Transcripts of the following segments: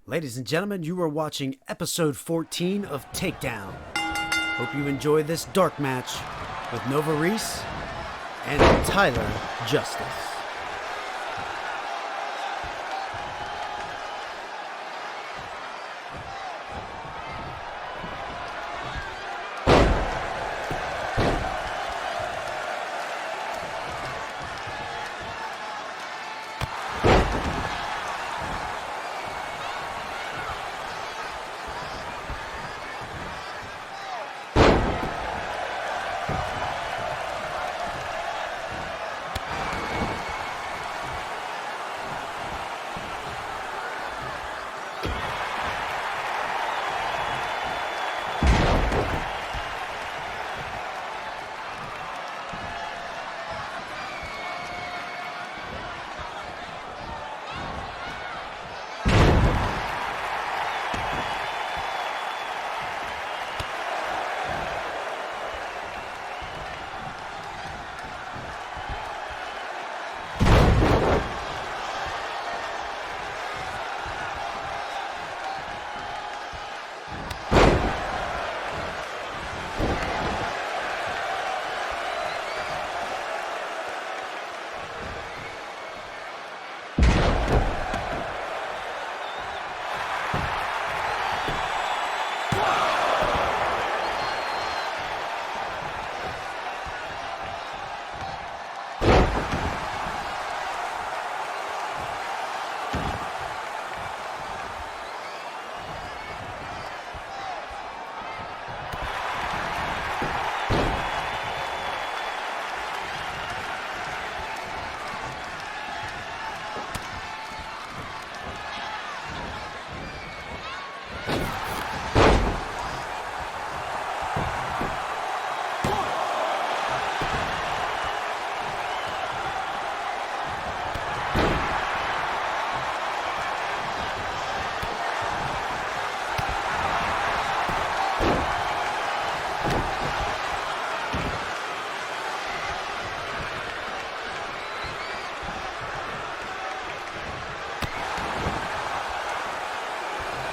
Ladies and gentlemen, you are watching episode 14 of Takedown. Hope you enjoy this dark match with Reese and Tyler Justice.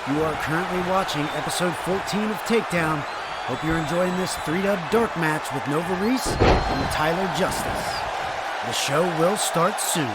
You are currently watching episode 14 of Takedown. Hope you're enjoying this 3-dub dark match with Reese and Tyler Justice. The show will start soon.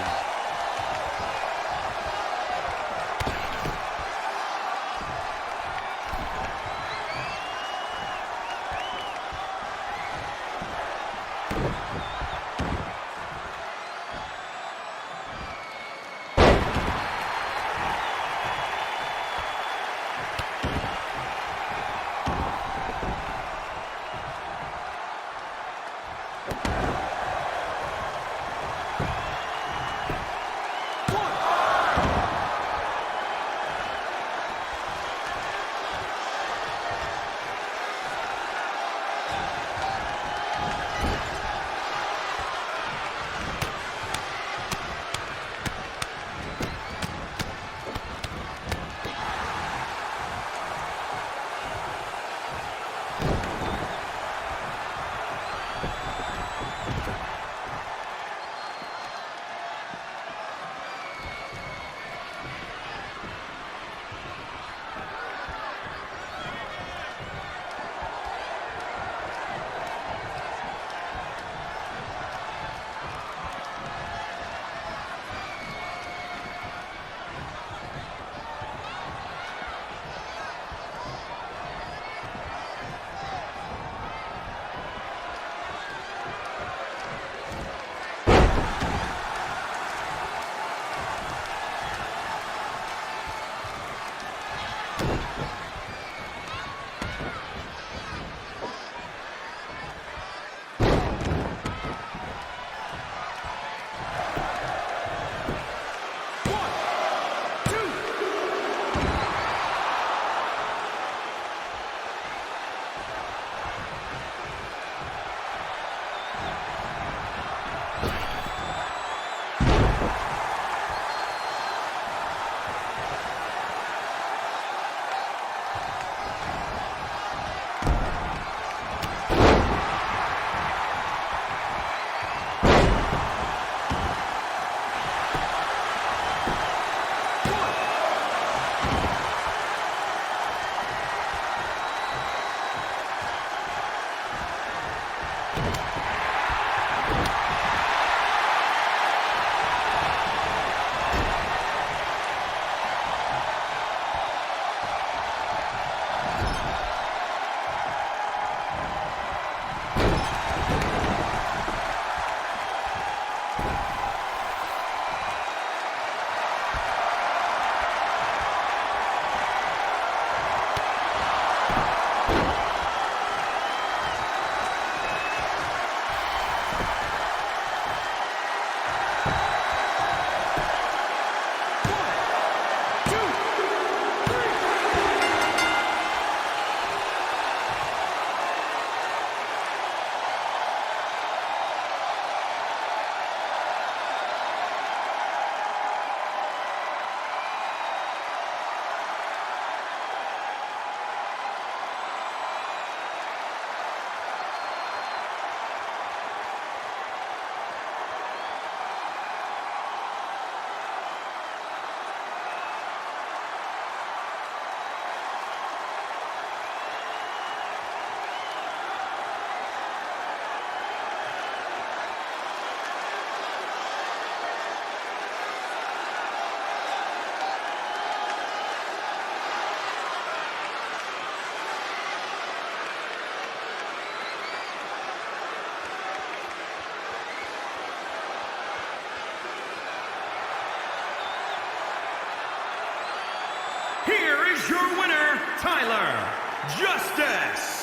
is your winner, Tyler Justice.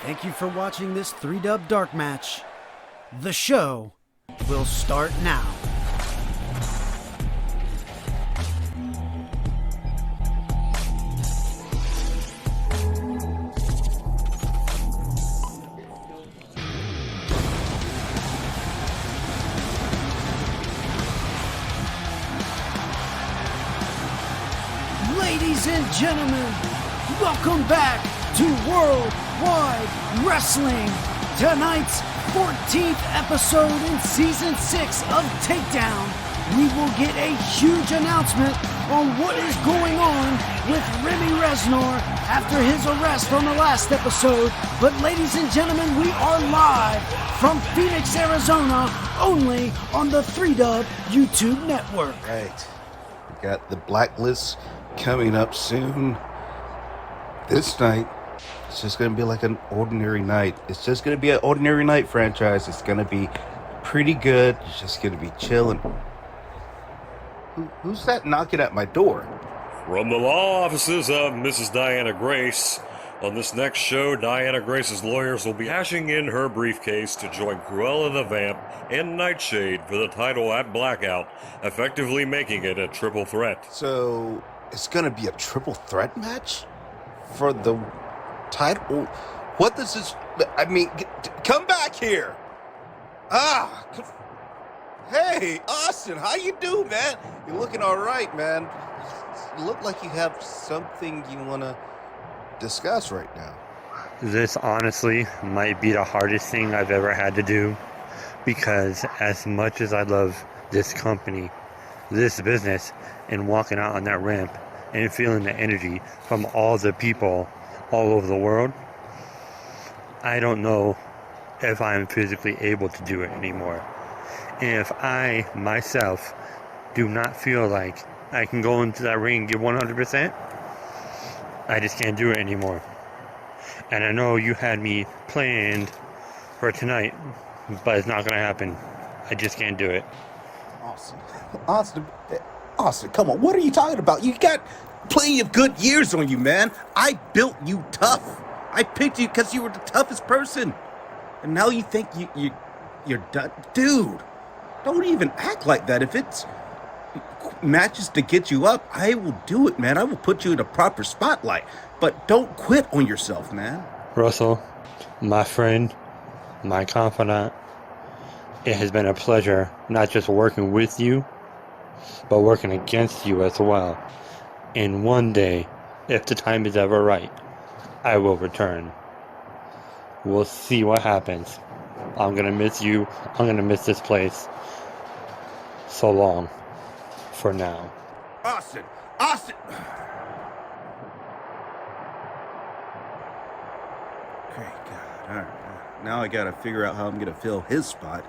Thank you for watching this 3-dub dark match. The show will start now. Ladies and gentlemen, welcome back to Worldwide Wrestling. Tonight's 14th episode in Season 6 of Takedown. We will get a huge announcement on what is going on with Remy Reznor after his arrest on the last episode. But ladies and gentlemen, we are live from Phoenix, Arizona, only on the 3Dub YouTube network. Right. We got the Blacklist coming up soon. This night, it's just going to be like an ordinary night. It's just going to be an ordinary night franchise. It's going to be pretty good. It's just going to be chilling. Who's that knocking at my door? From the law offices of Mrs. Diana Grace. On this next show, Diana Grace's lawyers will be hashing in her briefcase to join Cruella the Vamp and Nightshade for the title at Blackout, effectively making it a triple threat. So, it's going to be a triple threat match? For the title? What does this... I mean, come back here! Hey, Austin, how you doing, man? You're looking all right, man. You look like you have something you want to discuss right now. This honestly might be the hardest thing I've ever had to do, because as much as I love this company, this business, and walking out on that ramp and feeling the energy from all the people all over the world, I don't know if I'm physically able to do it anymore. And if I, myself, do not feel like I can go into that ring and give 100%, I just can't do it anymore. And I know you had me planned for tonight, but it's not going to happen. I just can't do it. Austin, come on. What are you talking about? You got plenty of good years on you, man. I built you tough. I picked you because you were the toughest person. And now you think you're done? Dude, don't even act like that. If it's matches to get you up, I will do it, man. I will put you in a proper spotlight. But don't quit on yourself, man. Russell, my friend, my confidant, it has been a pleasure not just working with you, but working against you as well. And one day, if the time is ever right, I will return. We'll see what happens. I'm gonna miss you. I'm gonna miss this place. So long. For now. Austin! Great God. All right. Now I gotta figure out how I'm gonna fill his spot.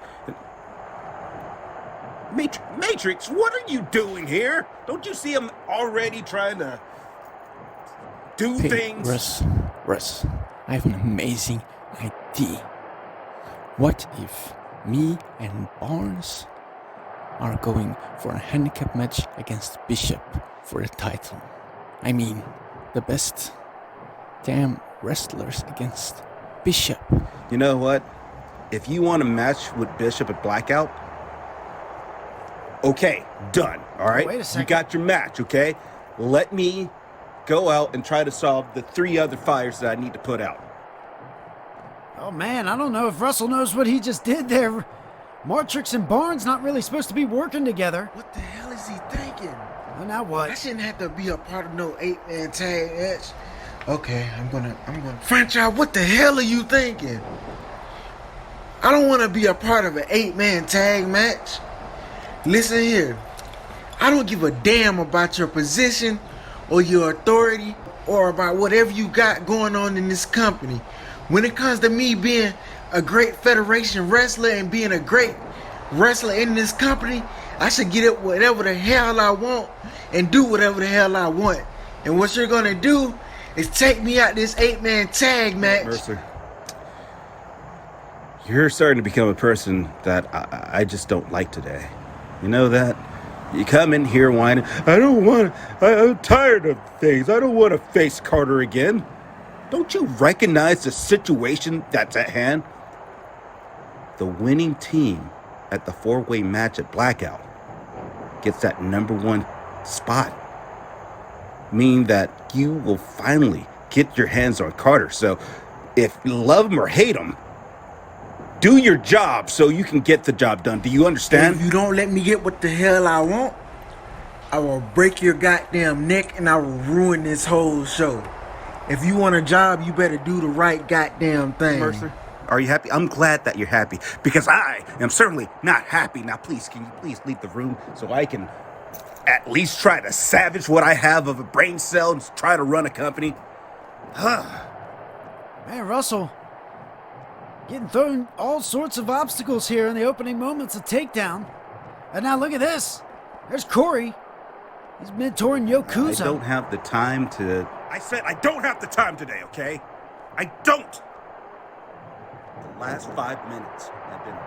Matrix, what are you doing here? Don't you see him already trying to do things? Russ, I have an amazing idea. What if me and Barnes are going for a handicap match against Bishop for the title? I mean, the best damn wrestlers against Bishop. You know what? If you want a match with Bishop at Blackout, okay, done. All right? Wait a second. You got your match, okay? Let me go out and try to solve the 3 other fires that I need to put out. Oh man, I don't know if Russell knows what he just did there. Martrix and Barnes not really supposed to be working together. What the hell is he thinking? Well, now what? I shouldn't have to be a part of no 8-man tag match. Okay, I'm gonna franchise, what the hell are you thinking? I don't want to be a part of an 8-man tag match. Listen here, I don't give a damn about your position or your authority or about whatever you got going on in this company. When it comes to me being a great Federation wrestler and being a great wrestler in this company, I should get it whatever the hell I want and do whatever the hell I want. And what you're gonna do is take me out this 8-man tag match. Mercer, you're starting to become a person that I just don't like today. You know that? You come in here whining, I'm tired of things. I don't want to face Carter again. Don't you recognize the situation that's at hand? The winning team at the 4-way match at Blackout gets that number 1 spot. Meaning that you will finally get your hands on Carter. So if you love him or hate him, do your job so you can get the job done. Do you understand? If you don't let me get what the hell I want, I will break your goddamn neck and I will ruin this whole show. If you want a job, you better do the right goddamn thing. Mercer, are you happy? I'm glad that you're happy because I am certainly not happy. Now, please, can you please leave the room so I can at least try to salvage what I have of a brain cell and try to run a company? Man, Russell, getting thrown all sorts of obstacles here in the opening moments of Takedown. And now look at this. There's Corey. He's mentoring Yokuza. I don't have the time to... I said I don't have the time today, okay? I don't. The last 5 minutes have been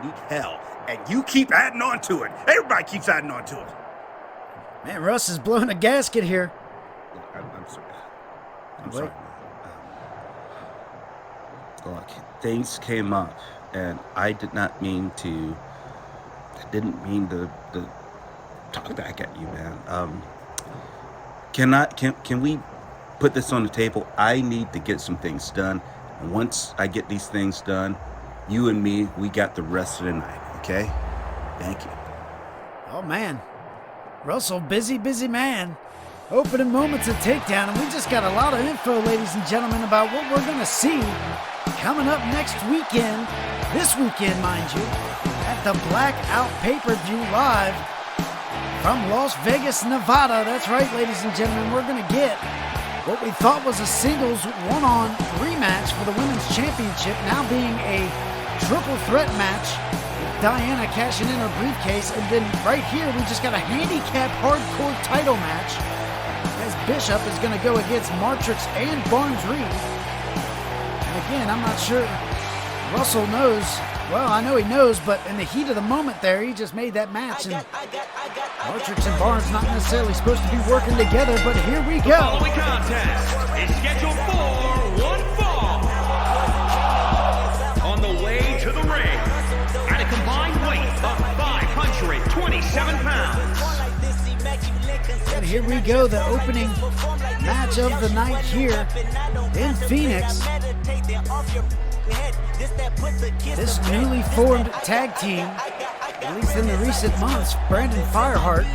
unique hell, and you keep adding on to it. Everybody keeps adding on to it. Man, Russ is blowing a gasket here. I'm sorry. I'm sorry. Look, things came up, and I didn't mean to talk back at you, man. Can we put this on the table? I need to get some things done, and once I get these things done, you and me, we got the rest of the night, okay? Thank you. Oh, man. Russell, busy man. Opening moments of Takedown, and we just got a lot of info, ladies and gentlemen, about what we're going to see coming up next weekend, this weekend, mind you, at the Blackout Pay-Per-View live from Las Vegas, Nevada. That's right, ladies and gentlemen, we're going to get what we thought was a singles one-on rematch for the Women's Championship, now being a triple threat match. Diana cashing in her briefcase, and then right here we just got a handicap hardcore title match as Bishop is going to go against Martrix and Barnes-Reed. And again, I'm not sure Russell knows. Well, I know he knows, but in the heat of the moment there, he just made that match, and Martrix and Barnes not necessarily supposed to be working together, but here we go. The following contest is scheduled for one fall. On the way to the ring, at a combined weight of 527 pounds. And here we go, the opening match of the night here in Phoenix. This newly formed tag team, at least in the recent months, Brandon Fireheart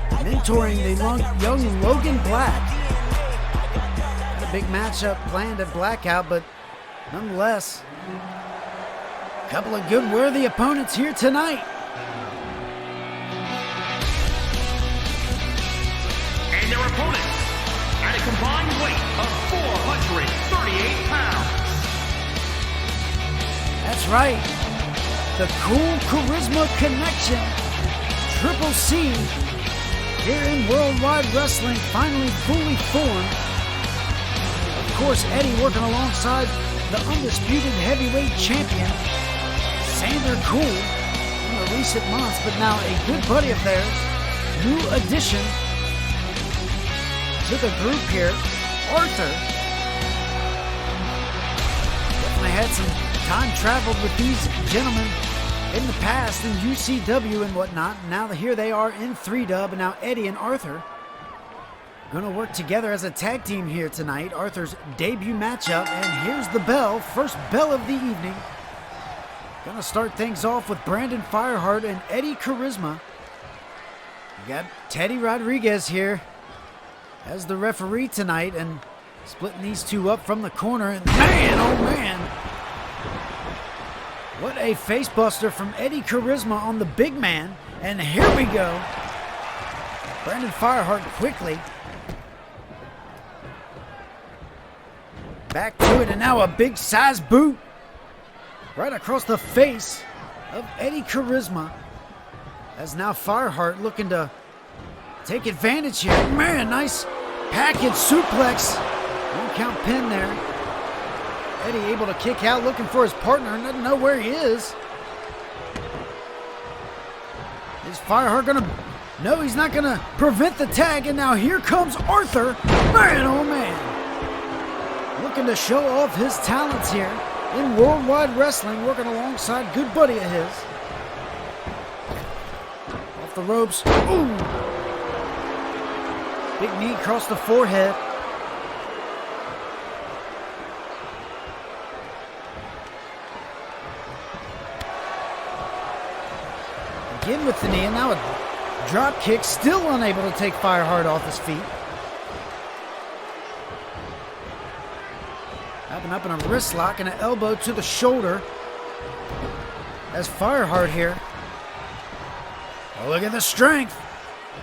mentoring the young Logan Black. Had a big matchup planned at Blackout, but nonetheless, a couple of good worthy opponents here tonight. And their opponents, at a combined weight of 438 pounds. That's right. The Cool Charisma Connection, Triple C, here in Worldwide Wrestling, finally fully formed. Of course, Eddie working alongside the undisputed heavyweight champion, Sander Cool, in the recent months, but now a good buddy of theirs, new addition to the group here, Arthur. Definitely had some time traveled with these gentlemen in the past in UCW and whatnot. Now here they are in 3-Dub, and now Eddie and Arthur going to work together as a tag team here tonight. Arthur's debut matchup, and here's the bell, first bell of the evening. Going to start things off with Brandon Fireheart and Eddie Charisma. You got Teddy Rodriguez here as the referee tonight, and splitting these two up from the corner, and man, oh man, what a face buster from Eddie Charisma on the big man. And here we go. Brandon Fireheart quickly back to it, and now a big size boot right across the face of Eddie Charisma. As now Fireheart looking to take advantage here. Man, nice package suplex. 1 count pin there. Eddie able to kick out, looking for his partner, and doesn't know where he is. Is Fireheart gonna... No, he's not gonna prevent the tag, and now here comes Arthur. Man, oh man. Looking to show off his talents here in Worldwide Wrestling, working alongside good buddy of his. Off the ropes. Ooh. Big knee across the forehead. Again with the knee, and now a drop kick, still unable to take Fireheart off his feet. Up in a wrist lock and an elbow to the shoulder. As Fireheart here. Oh, look at the strength.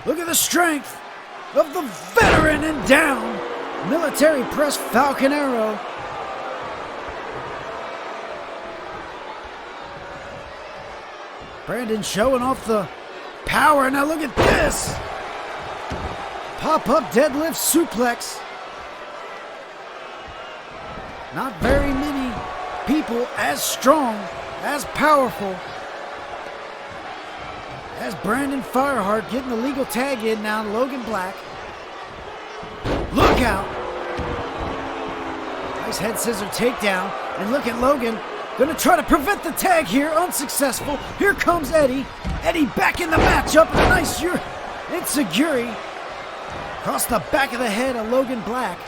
Look at the strength of the veteran, and down. Military press Falcon Arrow. Brandon showing off the power. Now look at this. Pop-up deadlift suplex. Not very many people as strong, as powerful as Brandon Fireheart, getting the legal tag in now. Logan Black. Look out. Nice head scissor takedown. And look at Logan. Going to try to prevent the tag here. Unsuccessful. Here comes Eddie. Eddie back in the matchup. And a nice Enziguri across the back of the head of Logan Black.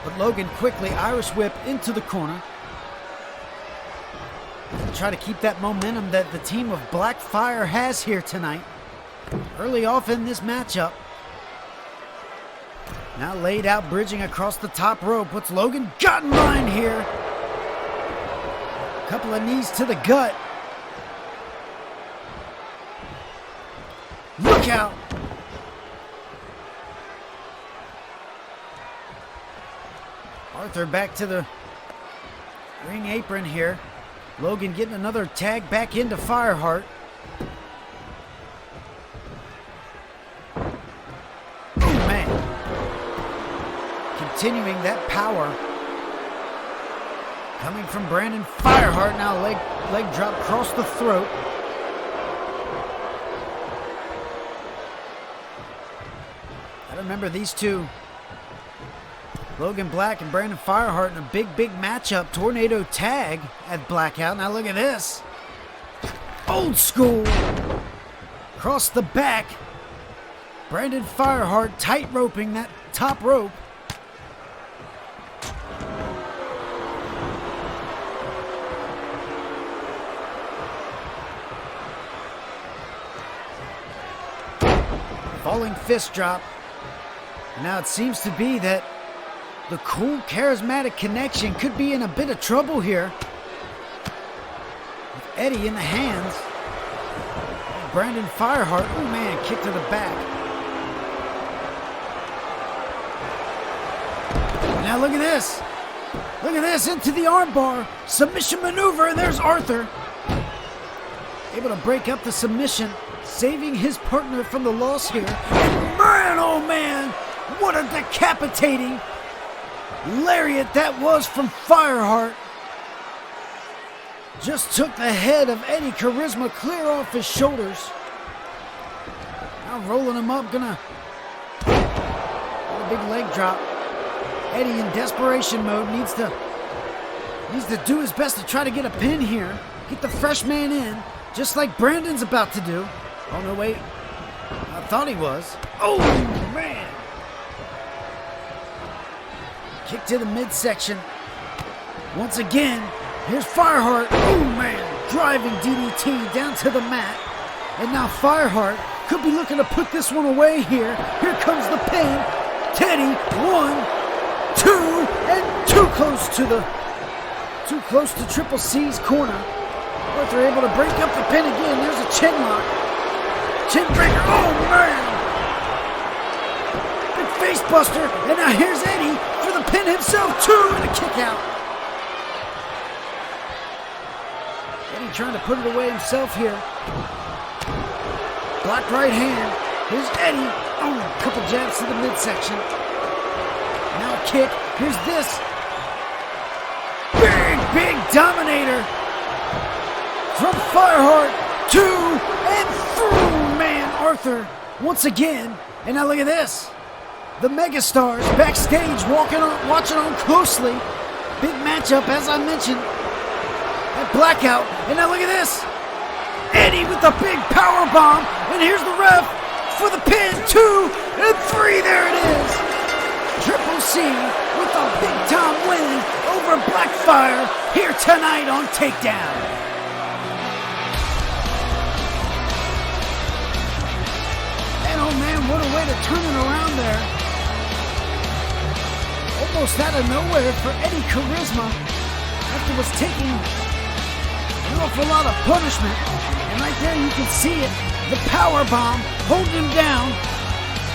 But Logan quickly Irish whip into the corner. Try to keep that momentum that the team of Blackfire has here tonight. Early off in this matchup. Now laid out, bridging across the top rope. What's Logan got in mind here? Couple of knees to the gut. Look out! Arthur back to the ring apron here. Logan getting another tag back into Fireheart. Oh, man. Continuing that power. Coming from Brandon Fireheart. Now leg drop across the throat. I remember these two. Logan Black and Brandon Fireheart in a big matchup. Tornado tag at Blackout. Now look at this. Old school. Across the back. Brandon Fireheart tight roping that top rope. Falling fist drop. And now it seems to be that the cool, charismatic connection could be in a bit of trouble here. With Eddie in the hands. Brandon Fireheart. Oh man, kick to the back. Now look at this. Look at this, into the armbar. Submission maneuver, and there's Arthur. Able to break up the submission, saving his partner from the loss here. And man, oh man, what a decapitating lariat that was from Fireheart. Just took the head of Eddie Charisma clear off his shoulders. Now rolling him up, gonna a big leg drop. Eddie in desperation mode needs to do his best to try to get a pin here. Get the fresh man in, just like Brandon's about to do. Oh no, wait. I thought he was. Oh man. Kick to the midsection. Once again, here's Fireheart. Oh man, driving DDT down to the mat. And now Fireheart could be looking to put this one away here. Here comes the pin. Teddy, 1, 2, and too close to Triple C's corner. Arthur able to break up the pin again. There's a chin lock. Chin breaker. Oh man. Big face buster. And now here's Eddie for the pin himself too, and a kick out. Eddie trying to put it away himself here. Blocked right hand. Here's Eddie. Oh, a couple jabs to the midsection. Now a kick. Here's this. Big dominator. From Fireheart to and through, man, Arthur. Once again. And now look at this. The megastars backstage watching on closely. Big matchup, as I mentioned. That blackout. And now look at this. Eddie with the big power bomb. And here's the ref for the pin. 2 and 3. There it is. Triple C with a big time win over Blackfire here tonight on Takedown. And oh man, what a way to turn it around there. Almost out of nowhere for Eddie Charisma after was taking an awful lot of punishment. And right there you can see it. The power bomb holding him down.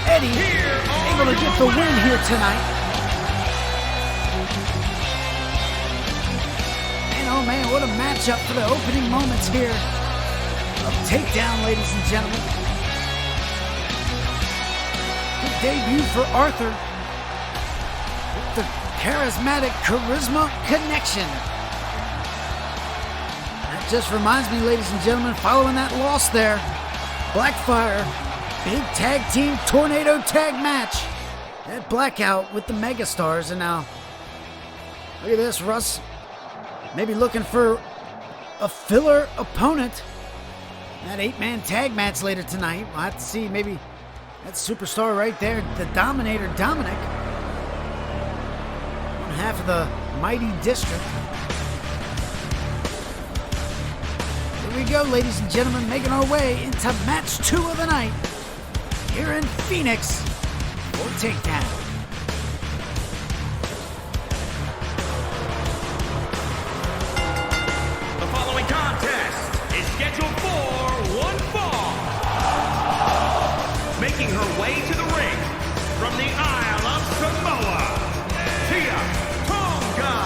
Eddie able to get the win here tonight. And oh man, what a matchup for the opening moments here of Takedown, ladies and gentlemen. Good debut for Arthur with the charismatic charisma connection. That just reminds me, ladies and gentlemen, following that loss there, Blackfire, big tag team tornado tag match at Blackout with the megastars. And now, look at this, Russ maybe looking for a filler opponent. That 8-man tag match later tonight. We'll have to see, maybe that superstar right there, the Dominator Dominic, one half of the Mighty District. Here we go, ladies and gentlemen, making our way into match 2 of the night here in Phoenix for Takedown. The following contest is scheduled for one fall. Making her way to the ring from the Isle of Samoa, Tonga.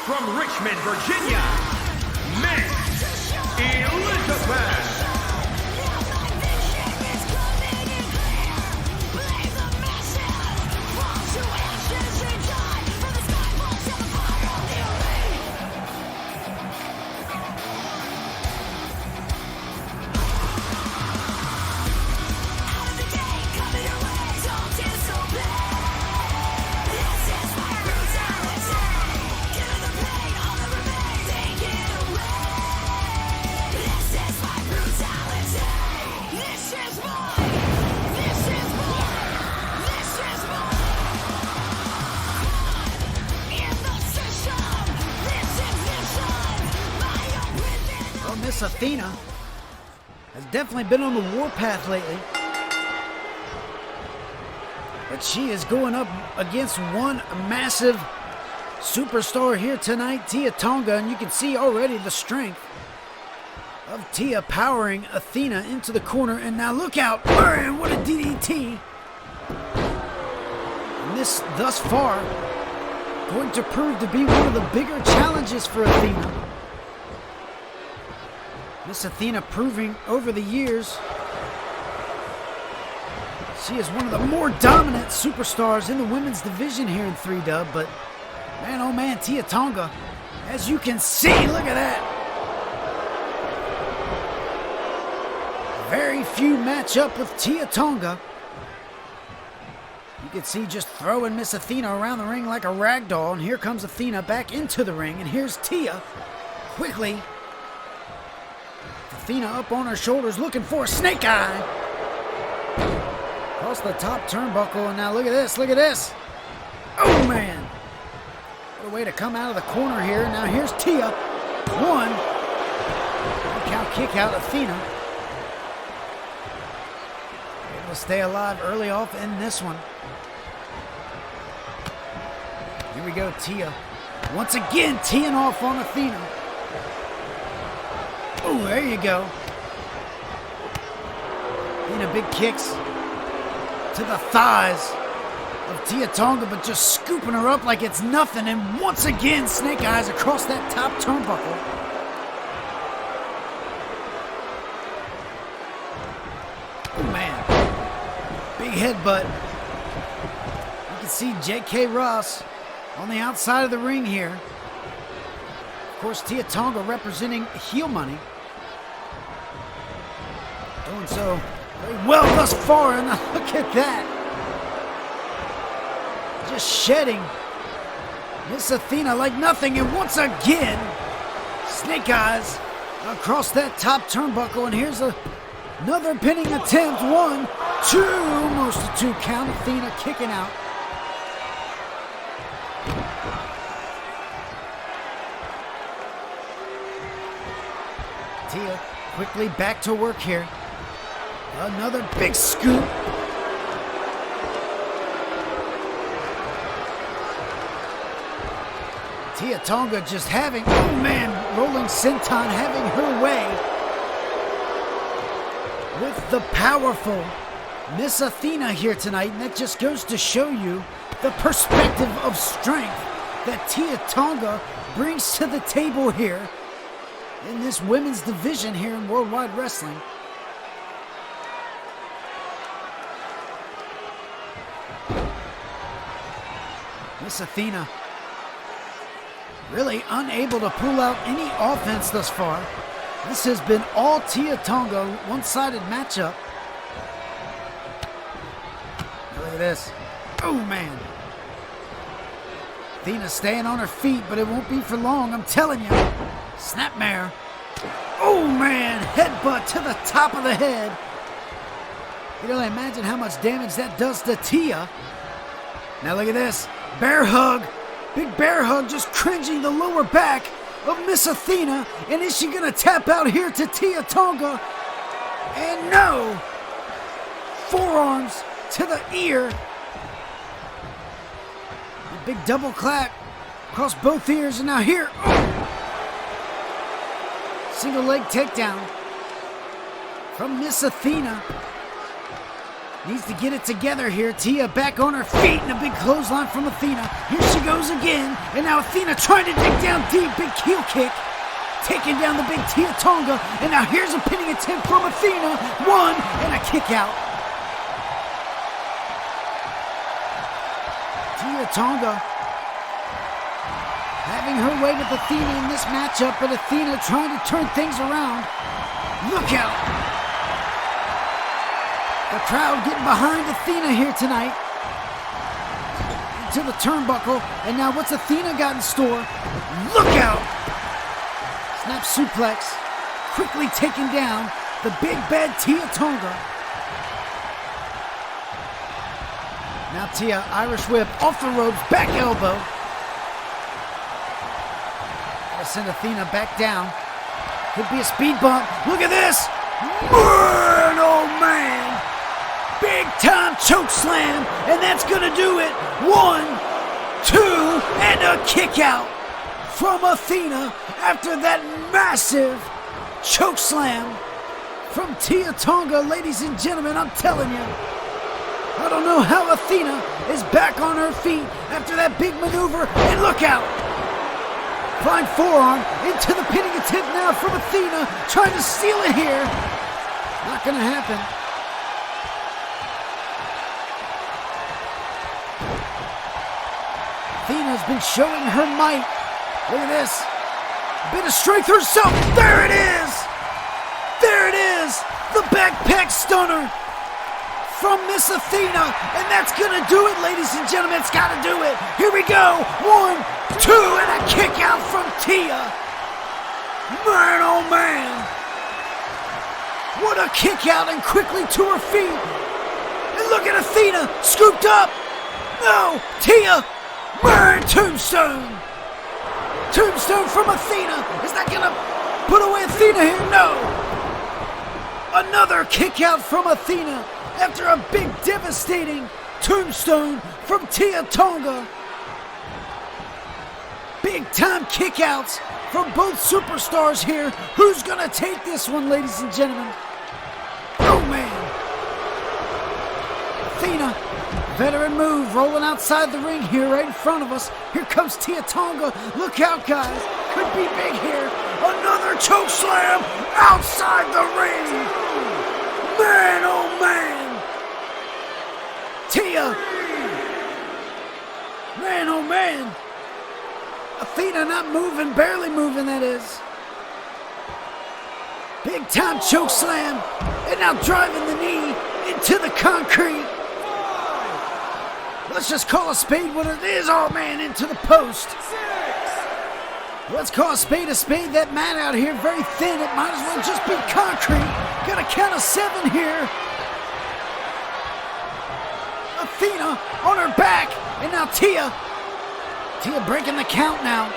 From Richmond, Virginia, Miss Elizabeth. Miss Athena has definitely been on the warpath lately. But she is going up against one massive superstar here tonight, Tia Tonga, and you can see already the strength of Tia powering Athena into the corner. And now look out, man, what a DDT. And this, thus far, going to prove to be one of the bigger challenges for Athena. Miss Athena proving over the years she is one of the more dominant superstars in the women's division here in 3-Dub. But man, oh man, Tia Tonga, as you can see, look at that. very few match up with Tonga. You can see just throwing Miss Athena around the ring like a rag doll, and here comes Athena back into the ring, and here's Tia quickly. Athena up on her shoulders looking for a snake eye. Across the top turnbuckle, and now look at this. Oh man! What a way to come out of the corner here. Now here's Tia. One. Count kick out Athena. Able to stay alive early off in this one. Here we go, Tia. Once again, teeing off on Athena. Oh, there you go. Athena big kicks to the thighs of Tonga, but just scooping her up like it's nothing. And once again, snake eyes across that top turnbuckle. Oh, man. Big headbutt. You can see J.K. Ross on the outside of the ring here. Of course, Tonga representing heel money. Doing so very well thus far, and look at that. Just shedding Miss Athena like nothing, and once again, snake eyes across that top turnbuckle, and here's another pinning attempt. 1, 2, almost a 2 count. Athena kicking out. Tia quickly back to work here. Another big scoop. Tonga just having, oh man, rolling senton, having her way with the powerful Miss Athena here tonight. And that just goes to show you the perspective of strength that Tonga brings to the table here in this women's division here in Worldwide Wrestling. Miss Athena really unable to pull out any offense thus far. This has been all Tonga, one-sided matchup. Look at this. Oh, man. Athena staying on her feet, but it won't be for long, I'm telling you. Snapmare. Oh, man. Headbutt to the top of the head. You can only imagine how much damage that does to Tia. Now look at this. Bear hug. Big bear hug, just cringing the lower back of Miss Athena. And is she going to tap out here to Tonga? And no! Forearms to the ear. A big double clap across both ears. And now here. Oh. Single leg takedown from Miss Athena. Needs to get it together here. Tia back on her feet, and a big clothesline from Athena. Here she goes again, and now Athena trying to dig down deep. Big heel kick, taking down the big Tonga, and now here's a pinning attempt from Athena. 1, and a kick out. Tonga having her way with Athena in this matchup, but Athena trying to turn things around. Look out! The crowd getting behind Athena here tonight. Into the turnbuckle. And now what's Athena got in store? Look out! Snap suplex. Quickly taken down the big bad Tonga. Now Tia, Irish whip off the ropes. Back elbow. Gotta send Athena back down. Could be a speed bump. Look at this! Man, oh man! Big time choke slam, and that's gonna do it. 1, 2, and a kick out from Athena after that massive choke slam from Tonga. Ladies and gentlemen, I'm telling you, I don't know how Athena is back on her feet after that big maneuver. And look out! Flying forearm into the pinning attempt now from Athena, trying to steal it here. Not gonna happen. Athena's been showing her might. Look at this. A bit of strength herself. There it is. There it is. The backpack stunner from Miss Athena, and that's gonna do it, ladies and gentlemen. It's gotta do it. Here we go. 1, 2, and a kick out from Tia. Man, oh man. What a kick out, and quickly to her feet. And look at Athena, scooped up. No, Tia. Man, tombstone. Tombstone from Athena. Is that gonna put away Athena here? No. Another kick out from Athena after a big devastating tombstone from Tia Tonga. Big time kickouts from both superstars here. Who's gonna take this one, ladies and gentlemen? Oh man. Athena, veteran move, rolling outside the ring here right in front of us. Here comes Tia Tonga. Look out, guys. Could be big here. Another choke slam outside the ring. Man, oh man. Tia. Man, oh man. Athena not moving, barely moving, that is. Big time choke slam. And now driving the knee into the concrete. Let's just call a spade what it is. Oh man, into the post. Let's call a spade. That mat out here, very thin. It might as well just be concrete. Got a count of 7 here. Athena on her back. And now Tia. Tia breaking the count now.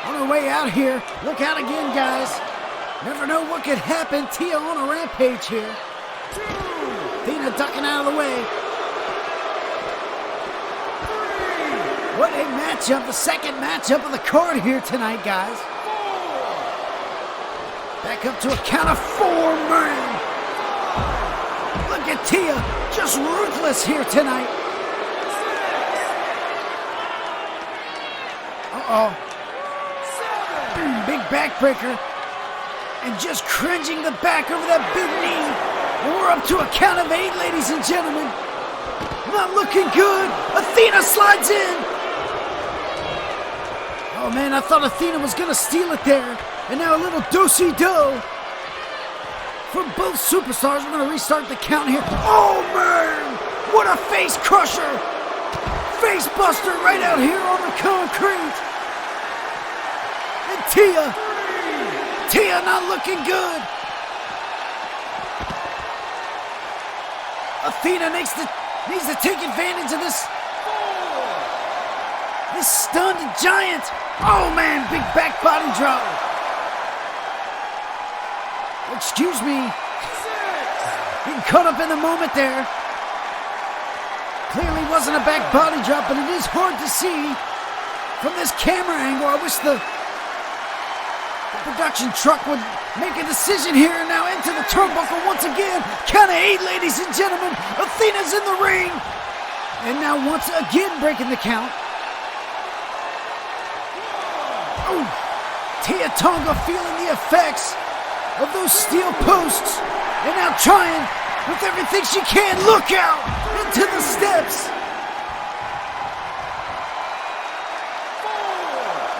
On her way out here. Look out again, guys. Never know what could happen. Tia on a rampage here. Athena ducking out of the way. What a matchup. The second matchup of the card here tonight, guys. Back up to a count of 4, man. Look at Tia. Just ruthless here tonight. Uh-oh. Big backbreaker. And just cringing the back over that big knee. And we're up to a count of 8, ladies and gentlemen. Not looking good. Athena slides in. Oh man, I thought Athena was gonna steal it there. And now a little do-si-do. From both superstars, we're gonna restart the count here. Oh man, what a face crusher. Face buster right out here on the concrete. And Tia not looking good. Athena needs to take advantage of this stunned giant. Oh man, big back body drop. Excuse me. Getting caught up in the moment there. Clearly wasn't a back body drop, but it is hard to see from this camera angle. I wish the production truck would make a decision here. And now into the turnbuckle once again. Count of 8, ladies and gentlemen. Athena's in the ring. And now once again breaking the count. Oh, Tia Tonga feeling the effects of those steel posts. And now trying with everything she can. Look out into the steps.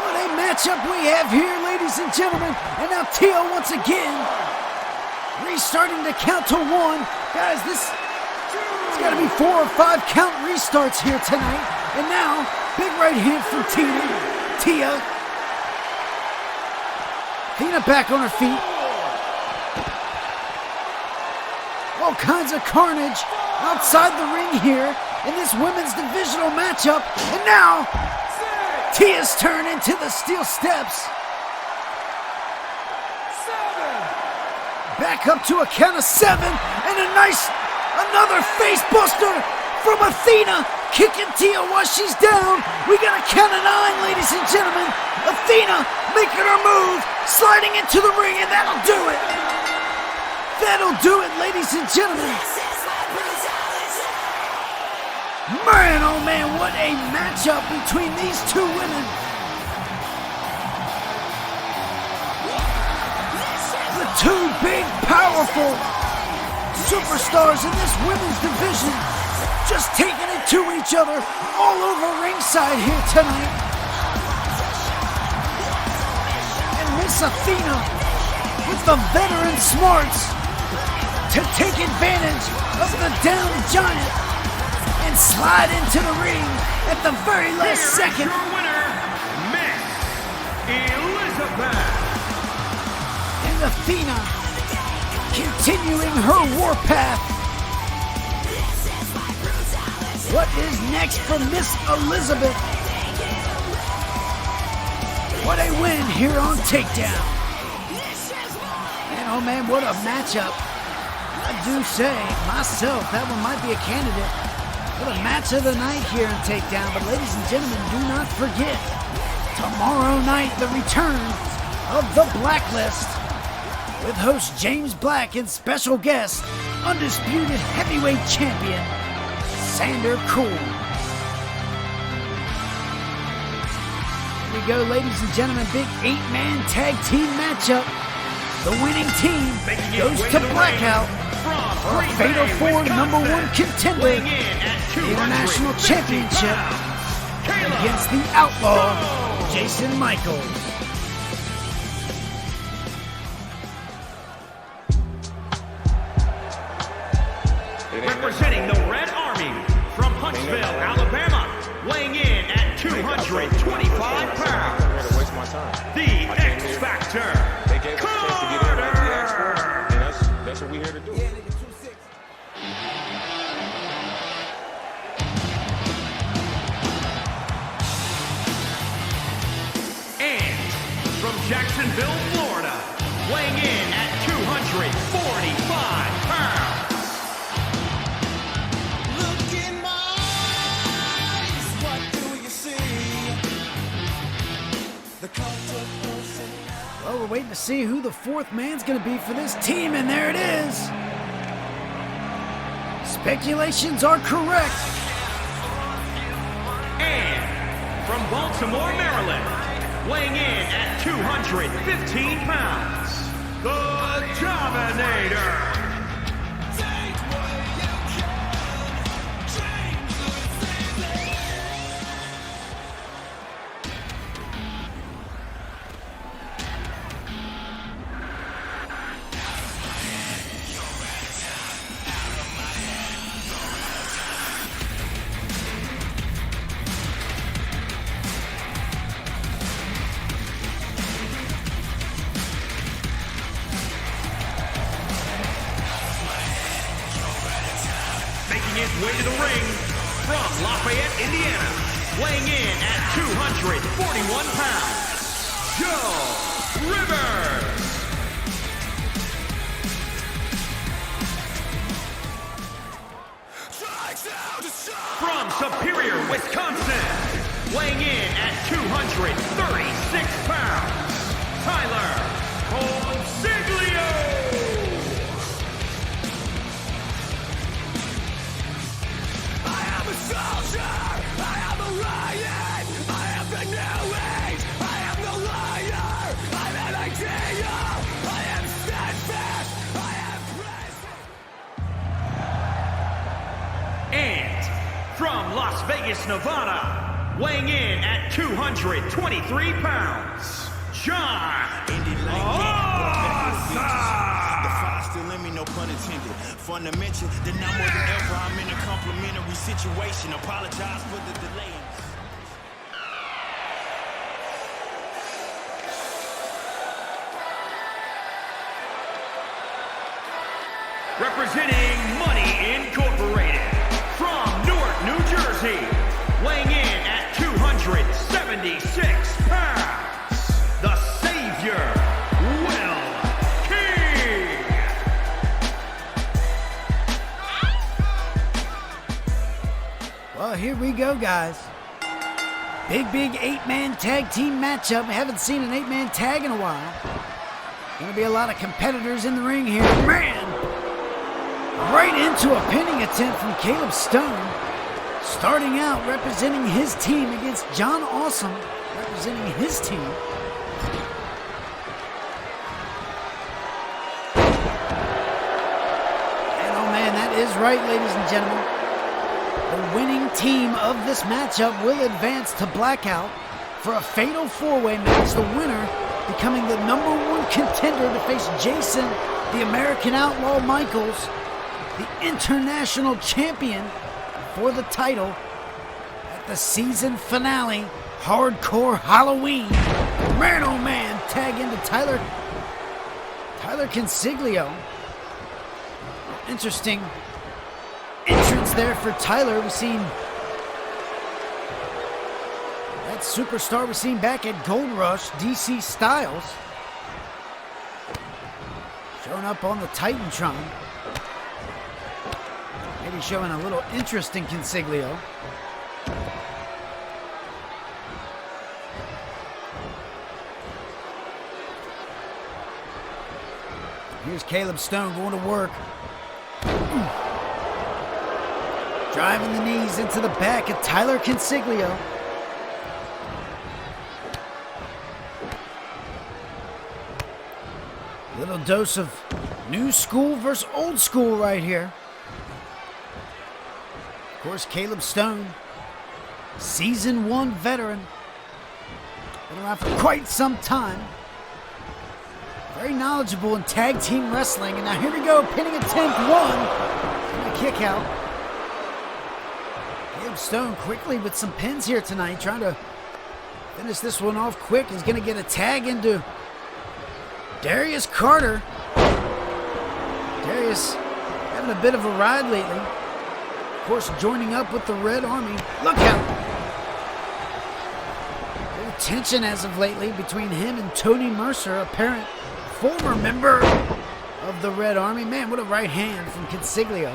What a matchup we have here, ladies and gentlemen. And now Tia once again restarting the count to 1. Guys, it's got to be 4 or 5 count restarts here tonight. And now, big right hand from Tia. Athena back on her feet. All kinds of carnage outside the ring here in this women's divisional matchup. And now, Tia's turn into the steel steps. 7. Back up to a count of 7. And another face buster from Athena. Kicking Tia while she's down. We got a count of 9, ladies and gentlemen. Athena making her move, sliding into the ring, and that'll do it. That'll do it, ladies and gentlemen. Man, oh man, what a matchup between these 2 women. The 2 big, powerful superstars in this women's division just taking it to each other all over ringside here tonight. And Miss Athena with the veteran smarts to take advantage of the down giant and slide into the ring at the very last second. Your winner, Miss Elizabeth. And Athena continuing her warpath. What is next for Miss Elizabeth? What a win here on Takedown. And oh man, what a matchup. I do say, myself, that one might be a candidate for the match of the night here on Takedown. But ladies and gentlemen, do not forget, tomorrow night, the return of The Blacklist with host James Black and special guest, undisputed heavyweight champion, Sander Cool. Here we go, ladies and gentlemen, big 8-man tag team matchup. The winning team goes to Blackout for a Fatal 4 #1 contender, the International Championship, against the Outlaw, Jason Michaels. Representing the Red Army from Huntsville, Alabama, weighing in at 225 pounds, the X Factor, Carter. That's what we're here to do. And from Jacksonville, Florida, weighing in at 245 pounds, Well, we're waiting to see who the fourth man's going to be for this team, and there it is. Speculations are correct. and from Baltimore, Maryland, weighing in at 215 pounds, the Dominator. Making his way to the ring from Lafayette, Indiana, weighing in at 241 pounds, Joe Rivers. From Superior, Wisconsin, weighing in at 236 pounds, Tyler Consiglio. And from Las Vegas, Nevada, weighing in at 223 pounds, John Awesome. Still in me, no pun intended. Fun to mention that now more than ever I'm in a complimentary situation. Apologize for the delay. Representing Money Incorporated from Newark, New Jersey, weighing in at 276 pounds, the Savior, Will King. Well, here we go, guys. Big 8-man tag team matchup. We haven't seen an 8-man tag in a while. Gonna be a lot of competitors in the ring here. Man! Right into a pinning attempt from Caleb Stone. Starting out representing his team against John Awesome, representing his team. And oh man, that is right, ladies and gentlemen. The winning team of this matchup will advance to Blackout for a fatal 4-way match. The winner becoming the #1 contender to face Jason, the American Outlaw Michaels, the international champion for the title at the season finale, Hardcore Halloween. Man, oh man, tag into Tyler Consiglio. Interesting entrance there for Tyler. We've seen that superstar we've seen back at Gold Rush, DC Styles, showing up on the Titantron. Maybe showing a little interest in Consiglio. Here's Caleb Stone going to work. Driving the knees into the back of Tyler Consiglio. Little dose of new school versus old school right here. Of course, Caleb Stone, Season 1 veteran. Been around for quite some time. Very knowledgeable in tag team wrestling. And now here we go, pinning attempt 1. And a kick out. Caleb Stone quickly with some pins here tonight, trying to finish this one off quick. He's going to get a tag into Darius Carter. Darius having a bit of a ride lately. Of course, joining up with the Red Army. Look out! A little tension as of lately between him and Tony Mercer, apparent former member of the Red Army. Man, what a right hand from Consiglio.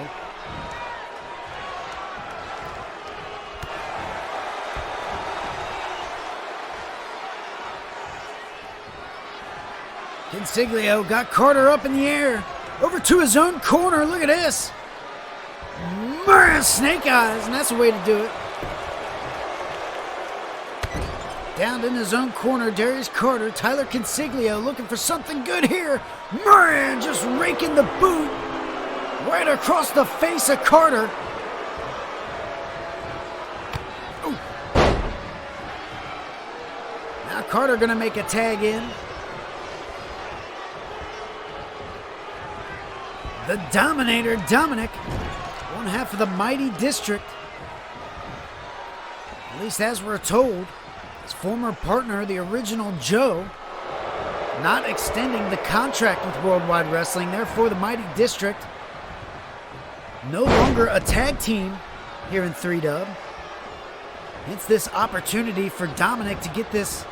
Consiglio got Carter up in the air. Over to his own corner. Look at this. Snake eyes, and that's the way to do it. Down in his own corner, Darius Carter, Tyler Consiglio looking for something good here. Man, just raking the boot right across the face of Carter. Ooh. Now Carter gonna make a tag in. The Dominator, Dominic, one half of the Mighty District. At least as we're told. His former partner, the original Joe, not extending the contract with Worldwide Wrestling. Therefore, the Mighty District no longer a tag team here in 3-Dub. Hence this opportunity for Dominic to get this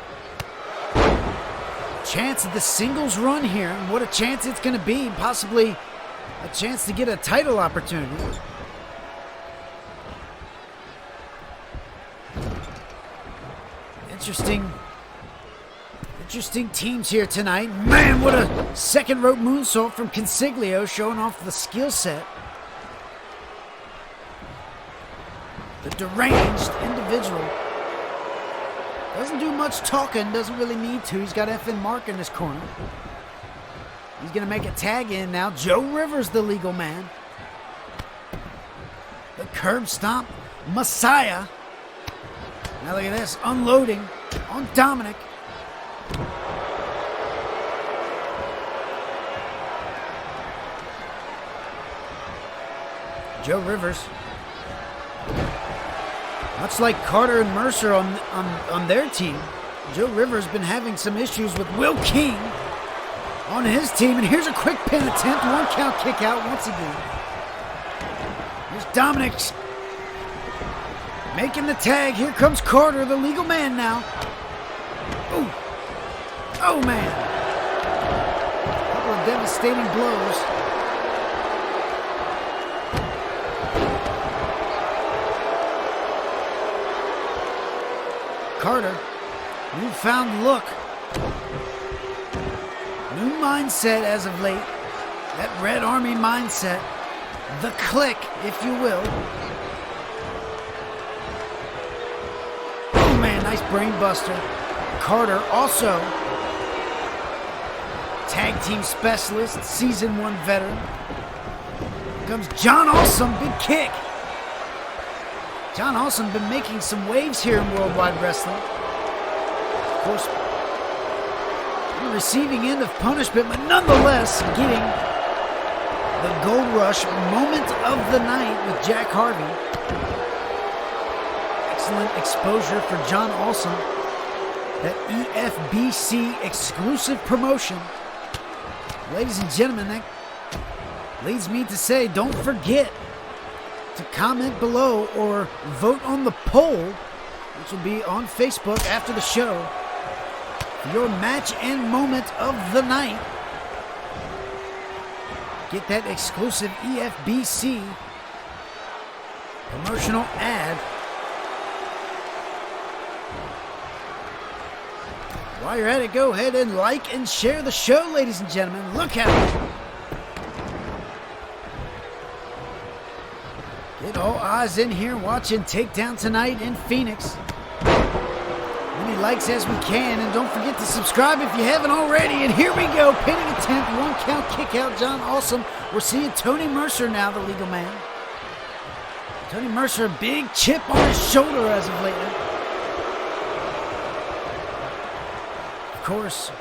chance at the singles run here. And what a chance it's going to be. Possibly a chance to get a title opportunity. Interesting teams here tonight. Man, what a second rope moonsault from Consiglio, showing off the skill set. The deranged individual doesn't do much talking, doesn't really need to. He's got FN Mark in his corner. He's going to make a tag in now. Joe Rivers, the legal man. The curb stomp Messiah. Now look at this, unloading on Dominic. Joe Rivers, much like Carter and Mercer on their team, Joe Rivers been having some issues with Will King on his team. And here's a quick pin attempt, 1 count kick out once again. Here's Dominic making the tag. Here comes Carter, the legal man now. Ooh. Oh, man. A couple of devastating blows. Carter, newfound look. New mindset as of late. That Red Army mindset. The click, if you will. Nice brain buster. Carter also tag team specialist, season 1 veteran. Here comes John Awesome, big kick. John Awesome been making some waves here in Worldwide Wrestling. Of course, the receiving end of punishment, but nonetheless getting the Gold Rush moment of the night with Jack Harvey. Excellent exposure for John Olsen. That EFBC exclusive promotion. Ladies and gentlemen, that leads me to say, don't forget to comment below or vote on the poll, which will be on Facebook after the show, for your match and moment of the night. Get that exclusive EFBC promotional ad. While you're at it, go ahead and like and share the show, ladies and gentlemen. Look out! Get all eyes in here watching Takedown tonight in Phoenix. Many likes as we can, and don't forget to subscribe if you haven't already. And here we go, pinning attempt, 1 count kick out, John Awesome. We're seeing Tony Mercer now, the legal man. Tony Mercer, big chip on his shoulder as of lately. Of course,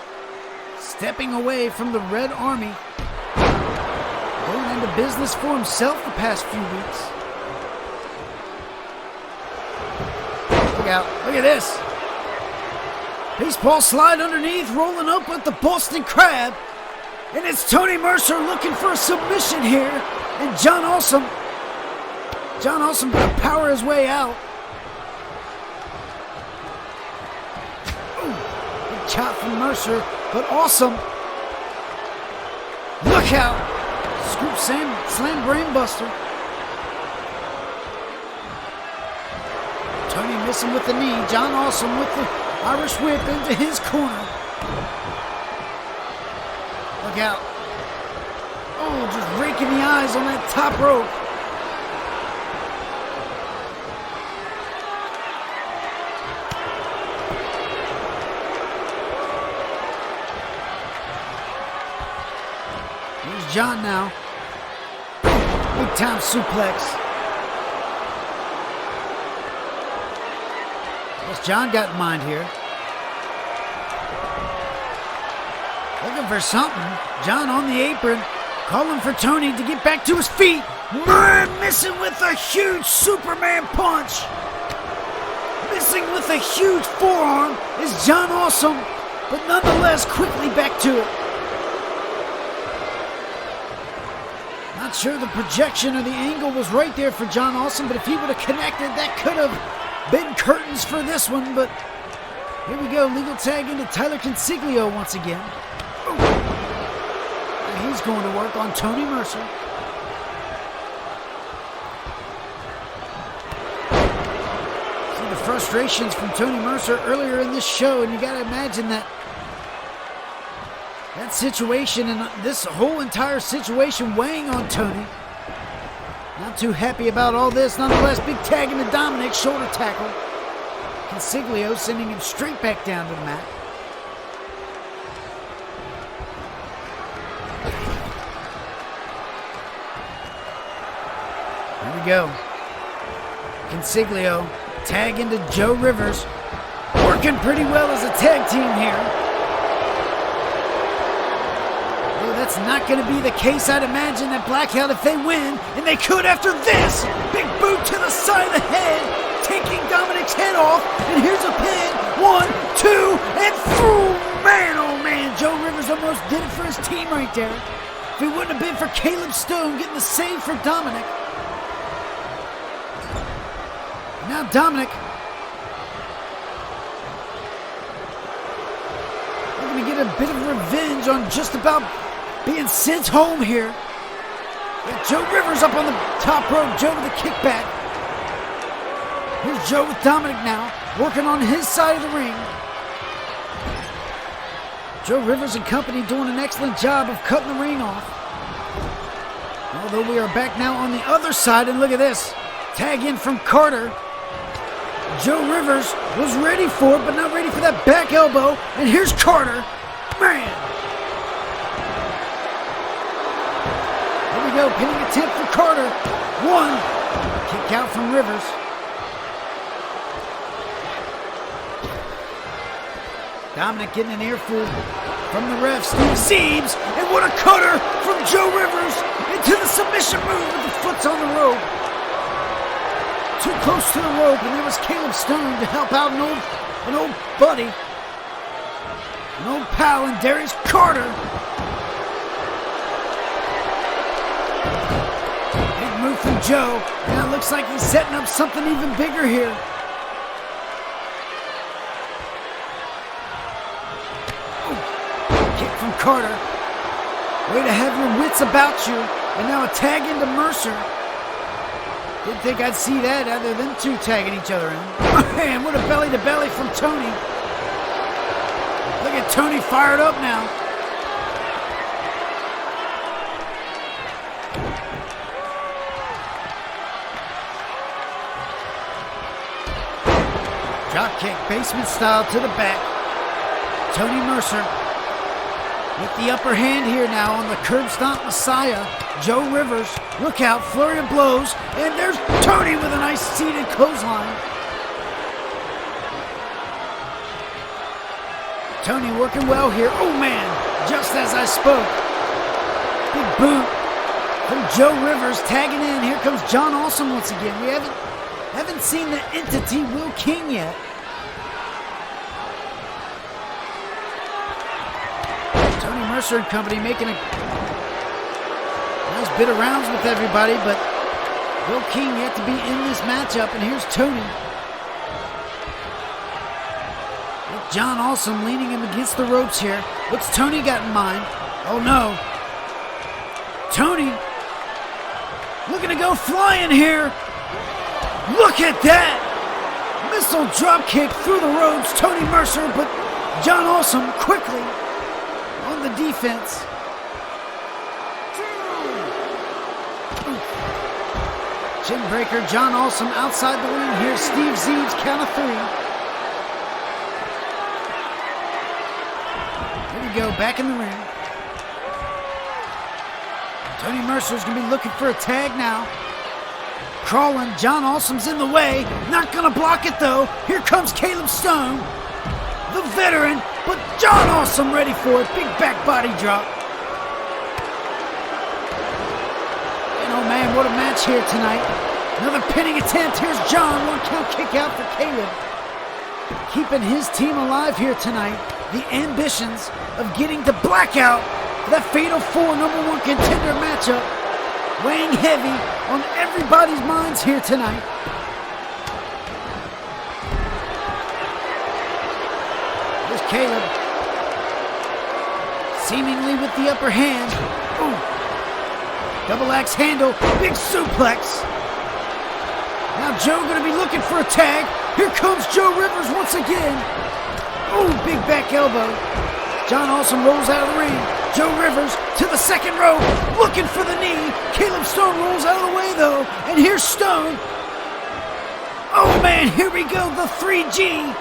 stepping away from the Red Army, going into business for himself the past few weeks. Look out, look at this. Baseball slide underneath, rolling up with the Boston Crab. And it's Tony Mercer looking for a submission here. And John Awesome gonna power his way out. Ooh, big chop from Mercer, but Awesome. Look out. Scoop slam brain buster. Tony missing with the knee. John Awesome with the Irish whip into his corner. Look out. Oh, just raking the eyes on that top rope. Here's John now. Big time suplex. What's John got in mind here? Looking for something. John on the apron, calling for Tony to get back to his feet. Missing with a huge Superman punch. Missing with a huge forearm is John Awesome, but nonetheless quickly back to it. Not sure the projection or the angle was right there for John Awesome, but if he would have connected, that could have been curtains for this one. But here we go, legal tag into Tyler Consiglio once again. Ooh. And he's going to work on Tony Mercer. See the frustrations from Tony Mercer earlier in this show, and you got to imagine that situation and this whole entire situation weighing on Tony. Not too happy about all this. Nonetheless, big tag into Dominic, shoulder tackle. Consiglio sending him straight back down to the mat. Here we go. Consiglio, tag into Joe Rivers. Working pretty well as a tag team here. That's not going to be the case. I'd imagine that Blackout, if they win, and they could after this, big boot to the side of the head, taking Dominic's head off, and here's a pin. 1, 2, and through. Man, oh man, Joe Rivers almost did it for his team right there. If it wouldn't have been for Caleb Stone getting the save for Dominic. Now Dominic looking to get a bit of revenge on just about being sent home here. With Joe Rivers up on the top rope. Joe with a kickback. Here's Joe with Dominic now, working on his side of the ring. Joe Rivers and company doing an excellent job of cutting the ring off. Although we are back now on the other side, and look at this. Tag in from Carter. Joe Rivers was ready for it, but not ready for that back elbow. And here's Carter. Man. Go, pinning attempt for Carter. 1. Kick out from Rivers. Dominic getting an earful from the ref, Steve Zeebs, and what a cutter from Joe Rivers into the submission move with the foot's on the rope. Too close to the rope, and there was Caleb Stone to help out an old buddy, an old pal in Darius Carter. Big move from Joe. Now it looks like he's setting up something even bigger here. Kick from Carter. Way to have your wits about you. And now a tag into Mercer. Didn't think I'd see that other than two tagging each other in. Man, what a belly-to-belly from Tony. Look at Tony fired up now. Drop kick, basement style to the back. Tony Mercer with the upper hand here now on the curb stomp Messiah. Joe Rivers, look out, flurry of blows, and there's Tony with a nice seated clothesline. Tony working well here. Oh man, just as I spoke. Big boot from Joe Rivers tagging in. Here comes John Awesome once again. We haven't seen the entity Will King yet. Tony Mercer and company making a nice bit of rounds with everybody, but Will King yet to be in this matchup, and here's Tony. With John Awesome leaning him against the ropes here. What's Tony got in mind? Oh no. Tony looking to go flying here. Look at that! Missile drop kick through the ropes. Tony Mercer, but John Awesome quickly on the defense. Chin breaker, John Awesome outside the ring. Here's Steve Zeebs, count of three. Here we go, back in the ring. Tony Mercer's gonna be looking for a tag now. Crawling, John Awesome's in the way. Not gonna block it though. Here comes Caleb Stone, the veteran, but John Awesome ready for it. Big back body drop. And oh man, what a match here tonight. Another pinning attempt. Here's John. One count kick out for Caleb. Keeping his team alive here tonight. The ambitions of getting to Blackout for that Fatal 4 #1 contender matchup. Weighing heavy on everybody's minds here tonight. There's Caleb. Seemingly with the upper hand. Ooh. Double axe handle. Big suplex. Now Joe gonna be looking for a tag. Here comes Joe Rivers once again. Ooh, big back elbow. John Awesome rolls out of the ring. Joe Rivers to the second rope, looking for the knee. Caleb Stone rolls out of the way though, and here's Stone. Oh man, here we go, the 3G.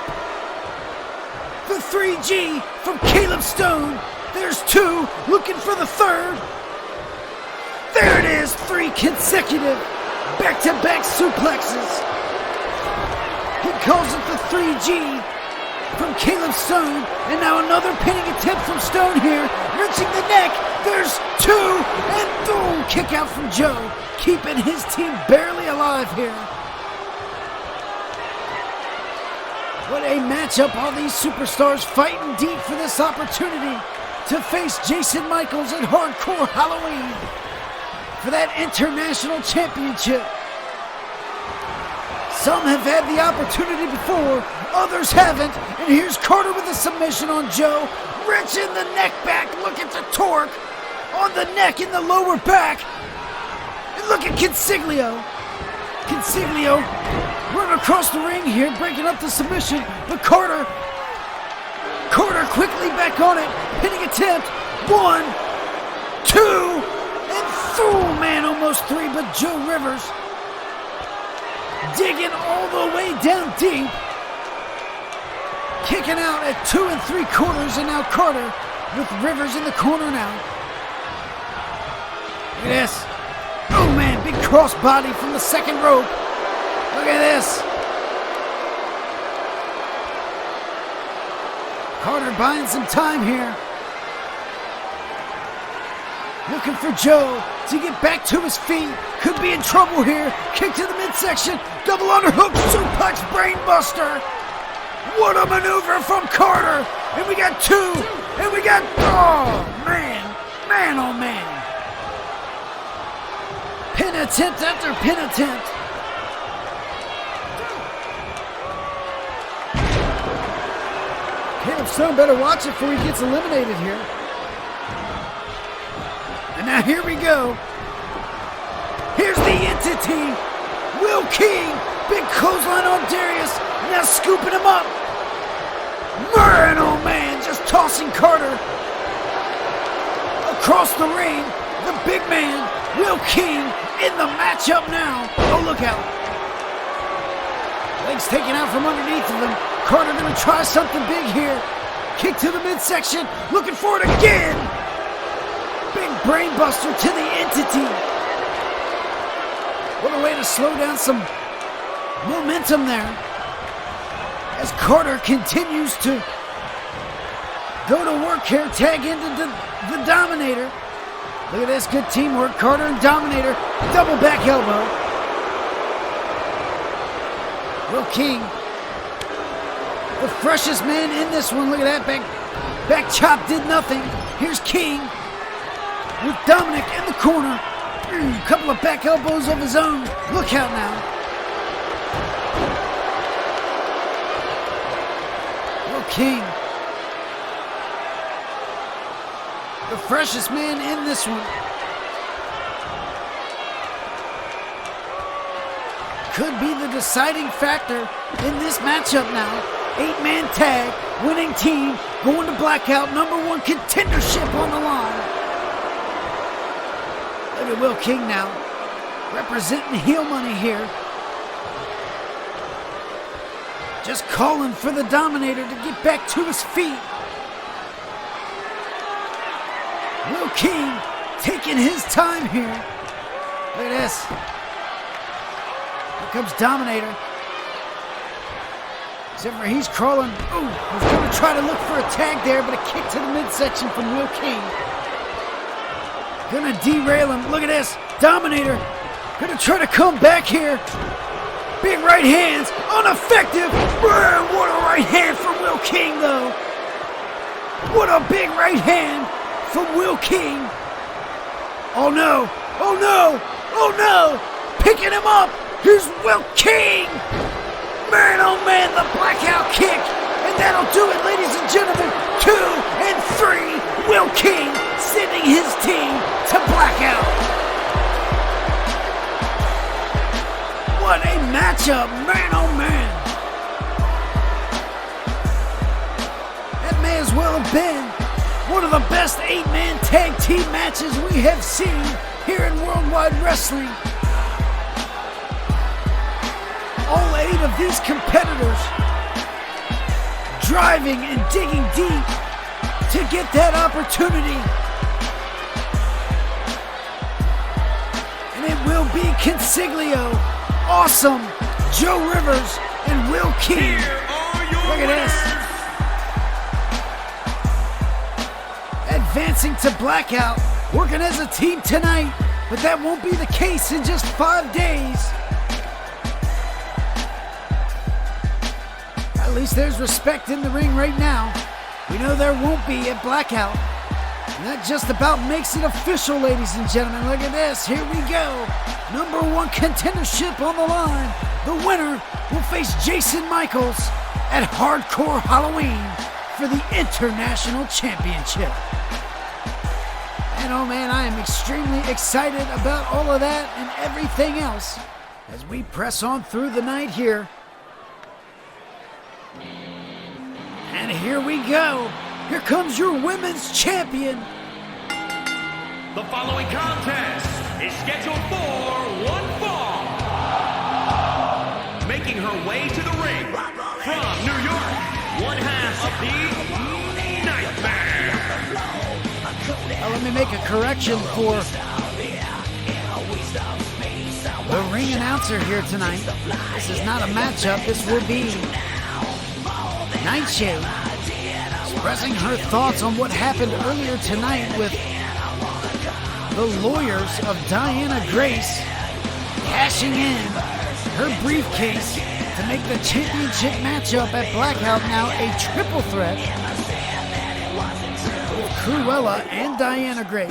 The 3G from Caleb Stone. There's two, looking for the third. There it is, 3 consecutive back-to-back suplexes. He calls it the 3G. From Caleb Stone, and now another pinning attempt from Stone here, wrenching the neck. There's two, and boom, kick out from Joe, keeping his team barely alive here. What a matchup! All these superstars fighting deep for this opportunity to face Jason Michaels at Hardcore Halloween for that international championship. Some have had the opportunity before, others haven't. And here's Carter with a submission on Joe. Wrenching the neck back. Look at the torque on the neck in the lower back. And look at Consiglio. Consiglio running across the ring here, breaking up the submission. But Carter quickly back on it. Hitting attempt. 1, 2, and oh man, almost 3. But Joe Rivers digging all the way down deep. Kicking out at 2 3/4, and now Carter with Rivers in the corner now. Look at this. Oh man, big crossbody from the second rope. Look at this. Carter buying some time here. Looking for Joe to get back to his feet. Could be in trouble here. Kick to the midsection. Double underhook. Suplex brainbuster. What a maneuver from Carter. And we got two. And we got... Oh, man. Man, oh, man. Pin attempt after pin attempt. Caleb Stone better watch it before he gets eliminated here. And now here we go. Here's the entity. Will King. Big clothesline on Darius. Now scooping him up. Man, oh man, just tossing Carter. Across the ring, the big man, Will King, in the matchup now. Oh, look out. Legs taken out from underneath of him. Carter gonna try something big here. Kick to the midsection. Looking for it again. Big brainbuster to the entity. What a way to slow down some momentum there. As Carter continues to go to work here, tag into the Dominator. Look at this, good teamwork. Carter and Dominator, double back elbow. Will King, the freshest man in this one. Look at that, back chop did nothing. Here's King with Dominic in the corner. Couple of back elbows of his own. Look out now. Will King, the freshest man in this one. Could be the deciding factor in this matchup now. 8-man tag, winning team, going to blackout, #1 contendership on the line. Look at Will King now, representing heel money here. Just calling for the Dominator to get back to his feet. Will King taking his time here. Look at this. Here comes Dominator. Except for he's crawling. Ooh, he's going to try to look for a tag there, but a kick to the midsection from Will King. Gonna derail him. Look at this. Dominator gonna try to come back here. Big right hands. Ineffective. What a right hand from Will King, though. What a big right hand from Will King. Oh, no. Oh, no. Oh, no. Picking him up. Here's Will King. Man, oh, man, the blackout kick. And that'll do it, ladies and gentlemen. 2 and 3. Will King sending his team to blackout. What a matchup, man, oh man. That may as well have been one of the best 8-man tag team matches we have seen here in Worldwide Wrestling. All 8 of these competitors driving and digging deep to get that opportunity. And it will be Consiglio, Awesome, Joe Rivers, and Will King. Look at this. Advancing to blackout, working as a team tonight, but that won't be the case in just 5 days. At least there's respect in the ring right now. We know there won't be at blackout. And that just about makes it official, ladies and gentlemen. Look at this. Here we go. #1 contendership on the line. The winner will face Jason Michaels at Hardcore Halloween for the International Championship. And oh man, I am extremely excited about all of that and everything else as we press on through the night here. And here we go. Here comes your women's champion. The following contest is scheduled for one fall. Making her way to the ring from New York, one half of the Nightmare. Let me make a correction for the ring announcer here tonight. This is not a matchup. This will be Nightshade expressing her thoughts on what happened earlier tonight with the lawyers of Diana Grace cashing in her briefcase to make the championship matchup at Blackout now a triple threat with Cruella and Diana Grace.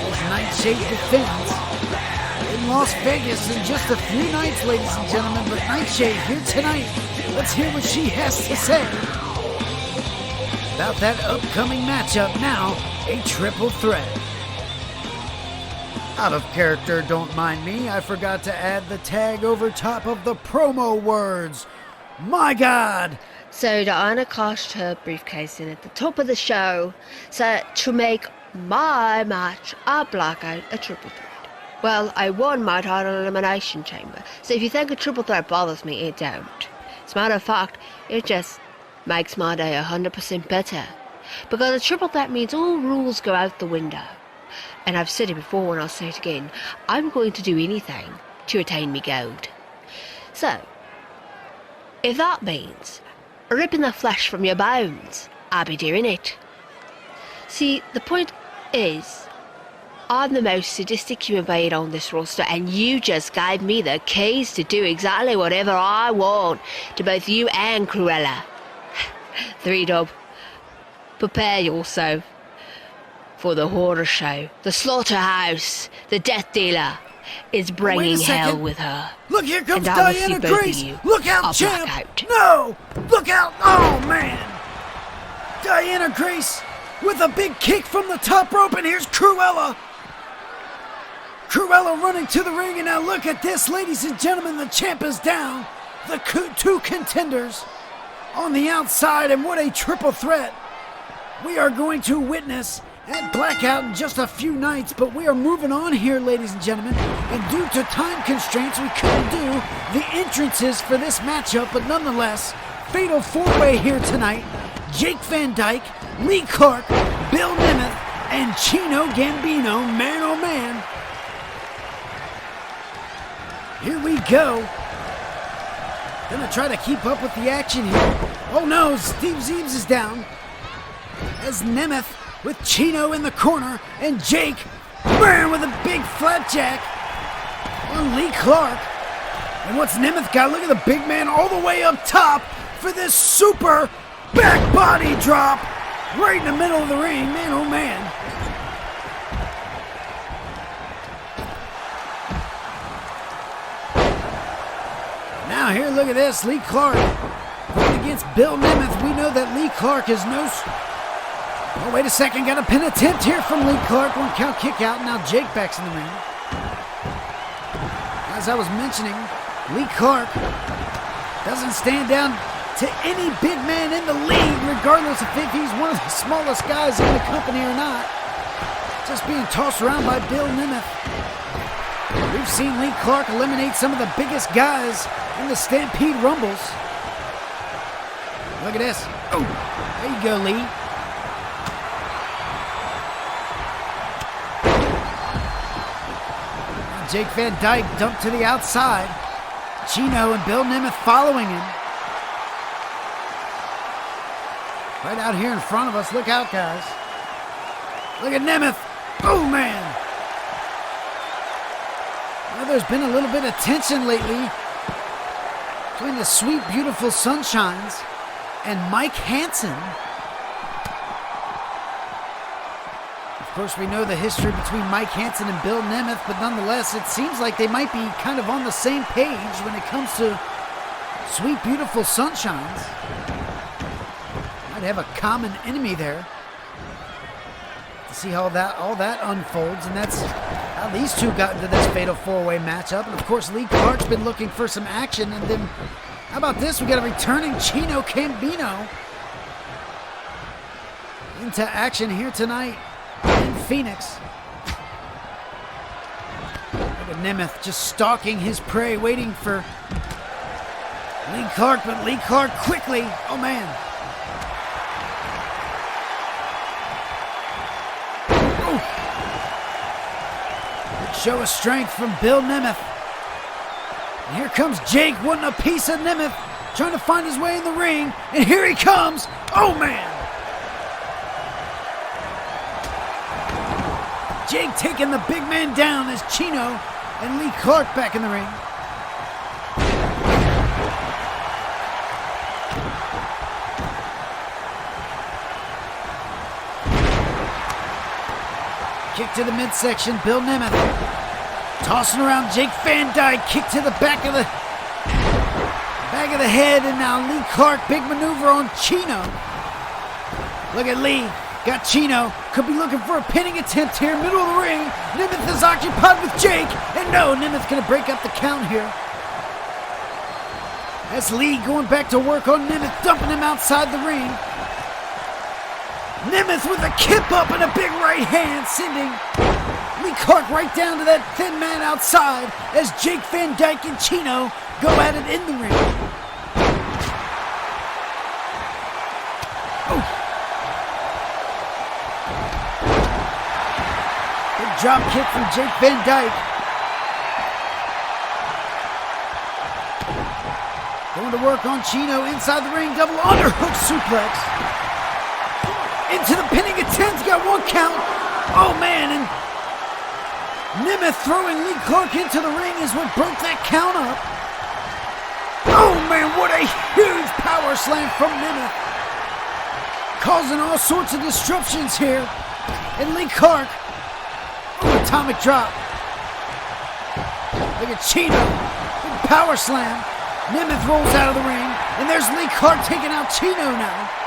As Nightshade defends in Las Vegas in just a few nights, ladies and gentlemen, but Nightshade here tonight. Let's hear what she has to say about that upcoming matchup, now a triple threat. Out of character, don't mind me. I forgot to add the tag over top of the promo words. My God! So Diana cashed her briefcase in at the top of the show so to make my match at Blackout a triple threat. Well, I won my title in Elimination Chamber, so if you think a triple threat bothers me, it don't. As a matter of fact, it just makes my day 100% better. Because a triple threat means all rules go out the window. And I've said it before and I'll say it again, I'm going to do anything to attain me gold. So, if that means ripping the flesh from your bones, I'll be doing it. See, the point is, I'm the most sadistic human being on this roster, and you just gave me the keys to do exactly whatever I want to both you and Cruella. 3-Dub, prepare yourself for the horror show. The slaughterhouse, the death dealer, is bringing hell with her. Look, here comes And I will Diana see both Grace. of you Look out, at champ. Blackout. No, look out. Oh, man. Diana Grace with a big kick from the top rope, and here's Cruella. Cruella running to the ring, and now look at this, ladies and gentlemen. The champ is down. The two contenders on the outside, and what a triple threat we are going to witness at Blackout in just a few nights. But we are moving on here, ladies and gentlemen, and due to time constraints, we couldn't do the entrances for this matchup, but nonetheless, fatal four-way here tonight. Jake Van Dyke, Lee Clark, Bill Nemeth, and Chino Gambino. Man, oh man. Here we go. Gonna try to keep up with the action here. Oh no, Steve Zeebs is down. As Nemeth with Chino in the corner, and Jake, man, with a big flapjack on Lee Clark. And what's Nemeth got? Look at the big man all the way up top for this super back body drop right in the middle of the ring. Man, oh man. Now here, look at this. Lee Clark going against Bill Nemeth. We know that Lee Clark is no... Oh, wait a second. Got a pin attempt here from Lee Clark. 1 count kick out. Now Jake back's in the ring. As I was mentioning, Lee Clark doesn't stand down to any big man in the league, regardless of if he's one of the smallest guys in the company or not. Just being tossed around by Bill Nemeth. We've seen Lee Clark eliminate some of the biggest guys in the Stampede Rumbles. Look at this. Oh, there you go, Lee. Now Jake Van Dyke dumped to the outside. Chino and Bill Nemeth following him. Right out here in front of us. Look out, guys. Look at Nemeth. Oh, man. Well, there's been a little bit of tension lately between the Sweet Beautiful Sunshines and Mike Hansen. Of course, we know the history between Mike Hansen and Bill Nemeth, but nonetheless, it seems like they might be kind of on the same page when it comes to Sweet Beautiful Sunshines. Might have a common enemy there. To see how all that unfolds, and that's how these two got into this fatal four-way matchup. And of course, Lee Clark's been looking for some action, and then how about this? We got a returning Chino Gambino into action here tonight in Phoenix. Look at Nemeth just stalking his prey, waiting for Lee Clark, but Lee Clark quickly, oh man. Show of strength from Bill Nemeth. And here comes Jake wanting a piece of Nemeth, trying to find his way in the ring. And here he comes. Oh, man. taking the big man down as Chino and Lee Clark back in the ring. Kick to the midsection, Bill Nemeth. Tossing around Jake Van Dyke, kick to the back of the head, and now Lee Clark, big maneuver on Chino. Look at Lee, got Chino, could be looking for a pinning attempt here, middle of the ring. Nemeth is occupied with Jake, and no, Nemeth gonna break up the count here. That's Lee going back to work on Nemeth, dumping him outside the ring. Nemeth with a kip up and a big right hand, sending Lee Clark right down to that thin man outside as Jake Van Dyke and Chino go at it in the ring. Oh. Big drop kick from Jake Van Dyke. Going to work on Chino inside the ring, double underhook suplex. Into the pinning attempt, got one count. Oh man, and Nemeth throwing Lee Clark into the ring is what broke that count up. Oh man, what a huge power slam from Nemeth. Causing all sorts of disruptions here. And Lee Clark, atomic drop. Look at Chino, big power slam. Nemeth rolls out of the ring, and there's Lee Clark taking out Chino now.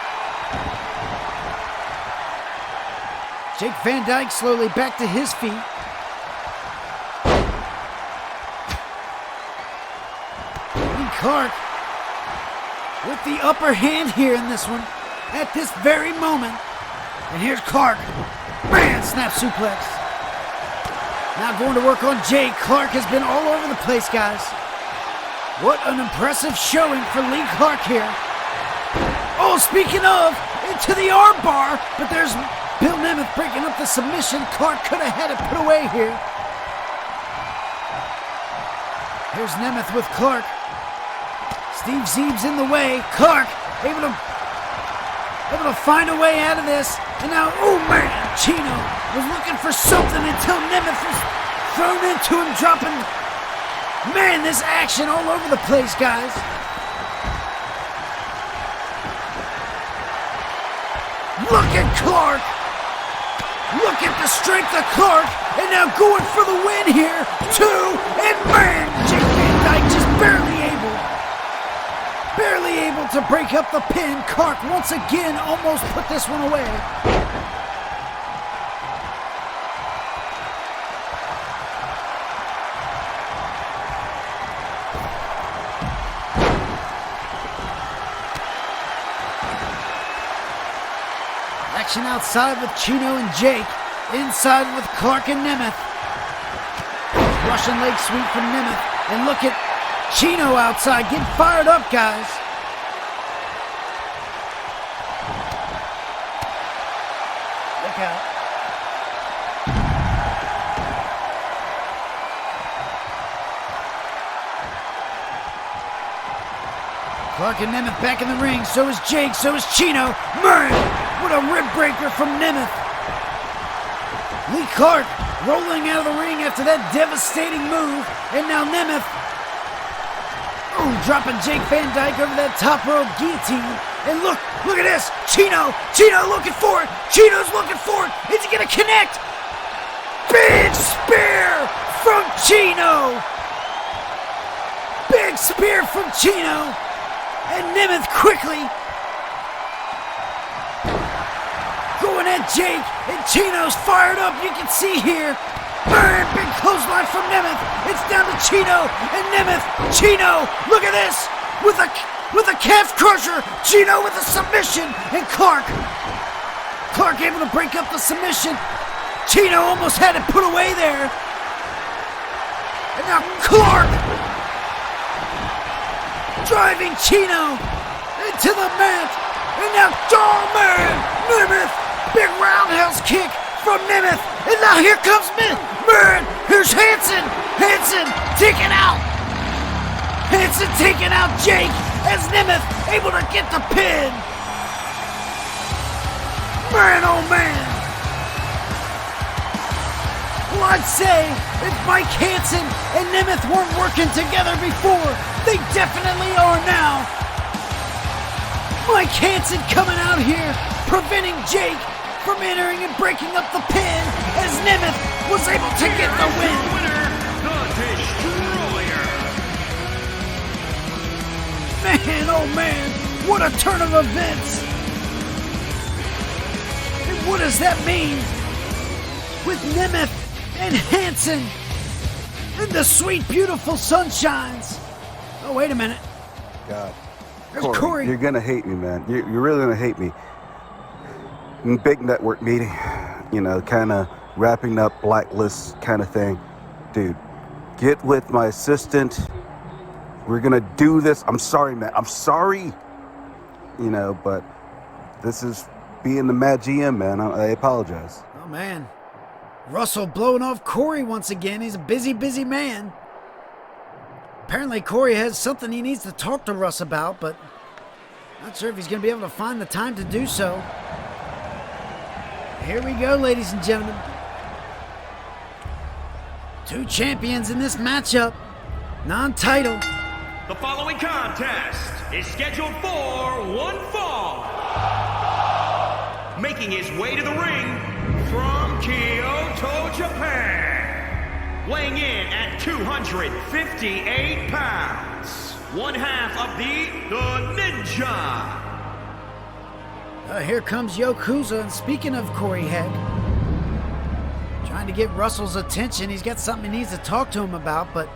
Jake Van Dyke slowly back to his feet. Lee Clark with the upper hand here in this one at this very moment. And here's Clark. Man, snap suplex. Now going to work on Jake. Clark has been all over the place, guys. What an impressive showing for Lee Clark here. Oh, speaking of, into the arm bar, but there's Bill Nemeth breaking up the submission. Clark could have had it put away here. Here's Nemeth with Clark. Steve Zeeb's in the way. Clark able to find a way out of this. And now, oh man, Chino was looking for something until Nemeth was thrown into him, dropping. Man, this action all over the place, guys. Look at Clark. Look at the strength of Clark. And now going for the win here. 2. And man, Jake Van Dyke just barely able to break up the pin. Clark once again almost put this one away. Action outside with Chino and Jake. Inside with Clark and Nemeth. Russian leg sweep from Nemeth. And look at Chino outside getting fired up, guys. Look out. Clark and Nemeth back in the ring. So is Jake. So is Chino. Man, what a rib breaker from Nemeth. Lee Clark rolling out of the ring after that devastating move. And now Nemeth dropping Jake Van Dyke over that top rope guillotine. And look at this. Chino looking for it. Chino's looking for it. Is he going to connect? Big spear from Chino. Big spear from Chino. And Nemeth quickly going at Jake, and Chino's fired up. You can see here. Man, big clothesline from Nemeth. It's down to Chino and Nemeth. Chino, look at this with a calf crusher. Chino with a submission, and Clark able to break up the submission. Chino almost had it put away there, and now Clark driving Chino into the mat, and now, oh man, Nemeth, big roundhouse kick from Nemeth, and now here comes man, here's Hanson taking out Jake, as Nemeth able to get the pin. Man, oh man. Well, I'd say if Mike Hansen and Nemeth weren't working together before, they definitely are now. Mike Hansen coming out here, preventing Jake from entering and breaking up the pin as Nemeth was able to get the win. Winner, the Destroyer. Man, oh man, what a turn of events. And what does that mean? With Nemeth and Hansen and the sweet, beautiful sunshines. Oh, wait a minute. God. There's Corey. You're going to hate me, man. You're really going to hate me. Big network meeting, kind of wrapping up blacklist kind of thing. Dude, get with my assistant. We're going to do this. I'm sorry, man. I'm sorry. But this is being the Mad GM, man. I apologize. Oh, man. Russell blowing off Corey once again. He's a busy, busy man. Apparently Corey has something he needs to talk to Russ about, but not sure if he's going to be able to find the time to do so. Here we go, ladies and gentlemen. Two champions in this matchup. Non-title. The following contest is scheduled for one fall. Making his way to the ring from Kyoto, Japan. Weighing in at 258 pounds. One half of the Ninja. Here comes Yokuza, and speaking of Corey Heck, trying to get Russell's attention. He's got something he needs to talk to him about, but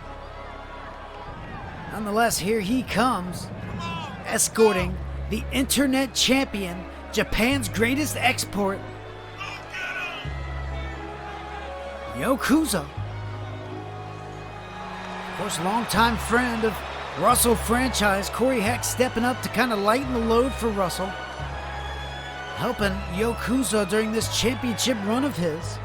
nonetheless, here he comes, escorting the Internet Champion, Japan's greatest export, Yokuza. Of course, longtime friend of Russell franchise, Corey Heck stepping up to kind of lighten the load for Russell, helping Yokuza during this championship run of his.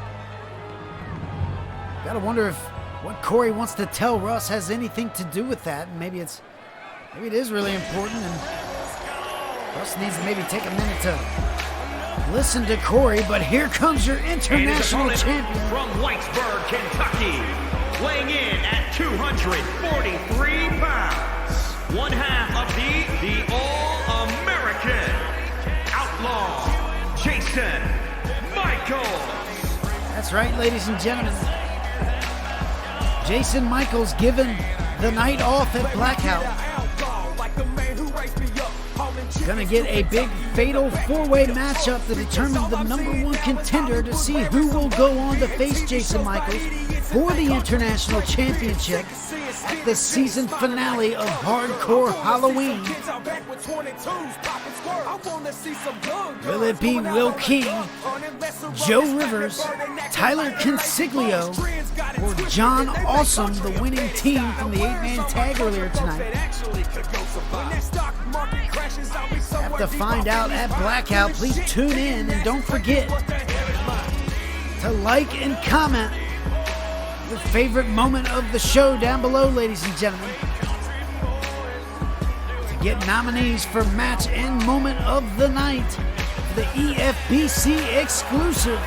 Gotta wonder if what Corey wants to tell Russ has anything to do with that, and maybe it is really important, and Russ needs to maybe take a minute to listen to Corey. But here comes your international champion from Whitesburg, Kentucky, weighing in at 243 pounds. One half of the All-American Outlaw, Jason Michaels. That's right, ladies and gentlemen. Jason Michaels given the night off at Blackout. Gonna get a big fatal four-way matchup to determine the #1 contender to see who will go on to face Jason Michaels for the International Championship at the season finale of Hardcore Halloween. Will it be Will King, Joe Rivers, Tyler Consiglio, or John Awesome, the winning team from the 8-man tag earlier tonight? Have to find out at Blackout. Please tune in and don't forget to like and comment your favorite moment of the show down below, ladies and gentlemen, to get nominees for match and moment of the night for the EFBC exclusive.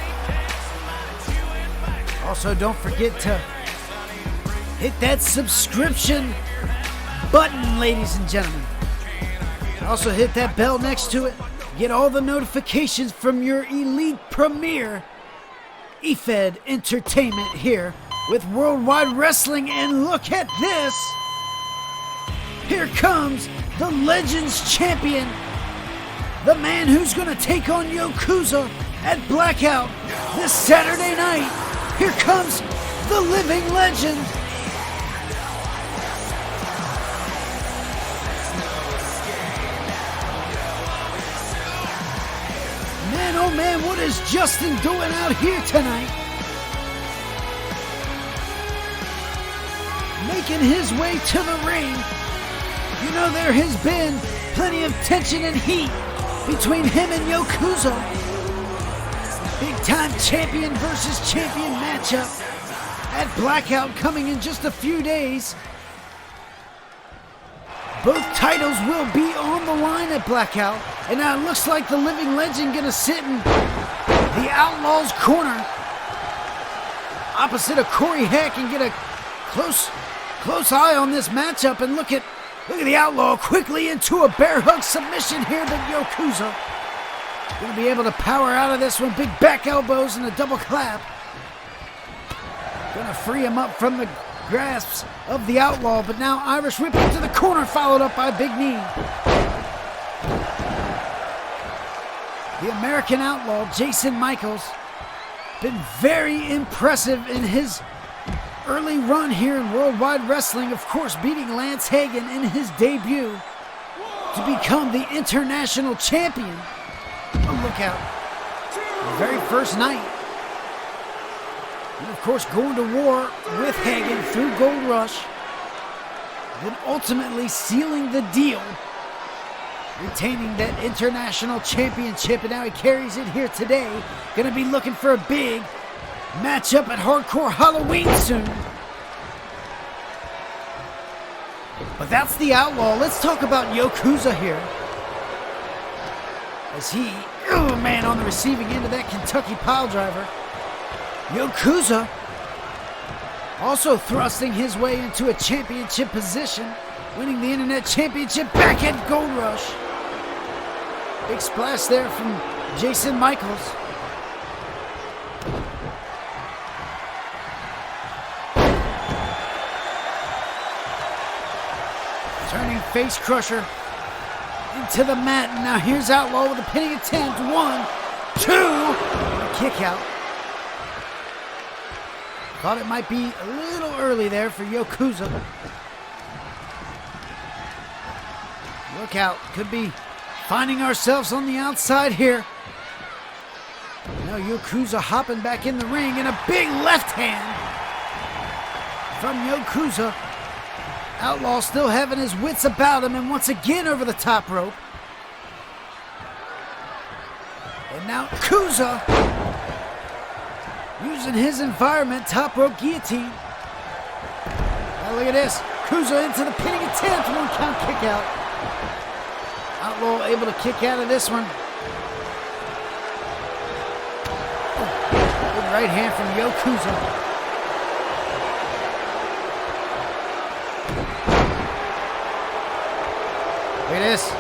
Also, don't forget to hit that subscription button, ladies and gentlemen. Also hit that bell next to it. Get all the notifications from your elite premier, EFED Entertainment, here with Worldwide Wrestling. And look at this. Here comes the Legends Champion, the man who's going to take on Yokuza at Blackout this Saturday night. Here comes the Living Legend. Man, oh man, what is Justin doing out here tonight? Making his way to the ring. You know, there has been plenty of tension and heat between him and Yokuza. Big time champion versus champion matchup at Blackout coming in just a few days. Both titles will be on the line at Blackout, and now it looks like the Living Legend gonna sit in the Outlaw's corner. opposite of Corey Heck and get a close eye on this matchup. And look at the Outlaw quickly into a bear hug submission here, but Yokuza gonna be able to power out of this one. Big back elbows and a double clap. Gonna free him up from the grasps of the Outlaw, but now Irish Whip into the corner, followed up by a big knee. The American Outlaw, Jason Michaels, been very impressive in his early run here in Worldwide Wrestling, of course beating Lance Hagen in his debut to become the international champion. Oh, look out. The very first night. And of course going to war with Hagen through Gold Rush, then ultimately sealing the deal, retaining that international championship, and now he carries it here today. Gonna be looking for a big matchup at Hardcore Halloween soon. But that's the Outlaw. Let's talk about Yokuza here. As he, oh man, on the receiving end of that Kentucky piledriver. Yokuza also thrusting his way into a championship position, winning the Internet Championship back at Gold Rush. Big splash there from Jason Michaels. Turning face crusher into the mat. And now here's Outlaw with a pinning attempt. 1, 2, and a kick out. Thought it might be a little early there for Yokuza. Look out, could be finding ourselves on the outside here. Now Yokuza hopping back in the ring, and a big left hand from Yokuza. Outlaw still having his wits about him, and once again over the top rope. And now Yokuza using his environment, top rope guillotine. Now look at this, Yokuza into the pinning attempt, 1 count kick out. Outlaw able to kick out of this one. Good right hand from Yokuza. Look at this.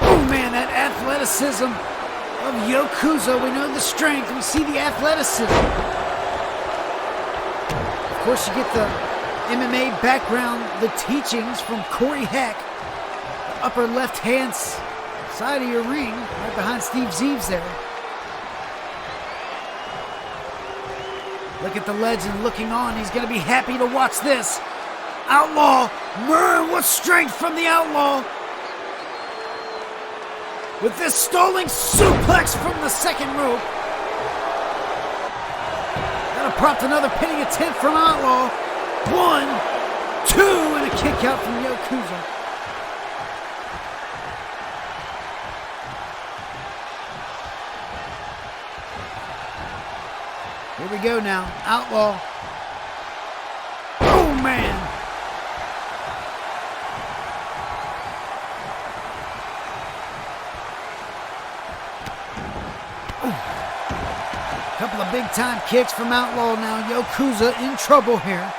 Oh man, that athleticism of Yokuza. We know the strength, we see the athleticism. Of course, you get the MMA background, the teachings from Corey Heck. The upper left hand side of your ring, right behind Steve Zeeves there. Look at the legend looking on. He's going to be happy to watch this. Outlaw, man, what strength from the Outlaw. With this stalling suplex from the second rope. That'll prompt another pinning attempt from Outlaw. 1, 2, and a kick out from Yokuza. Here we go now. Outlaw. Oh man. Couple of big time kicks from Outlaw now. Yokuza in trouble here.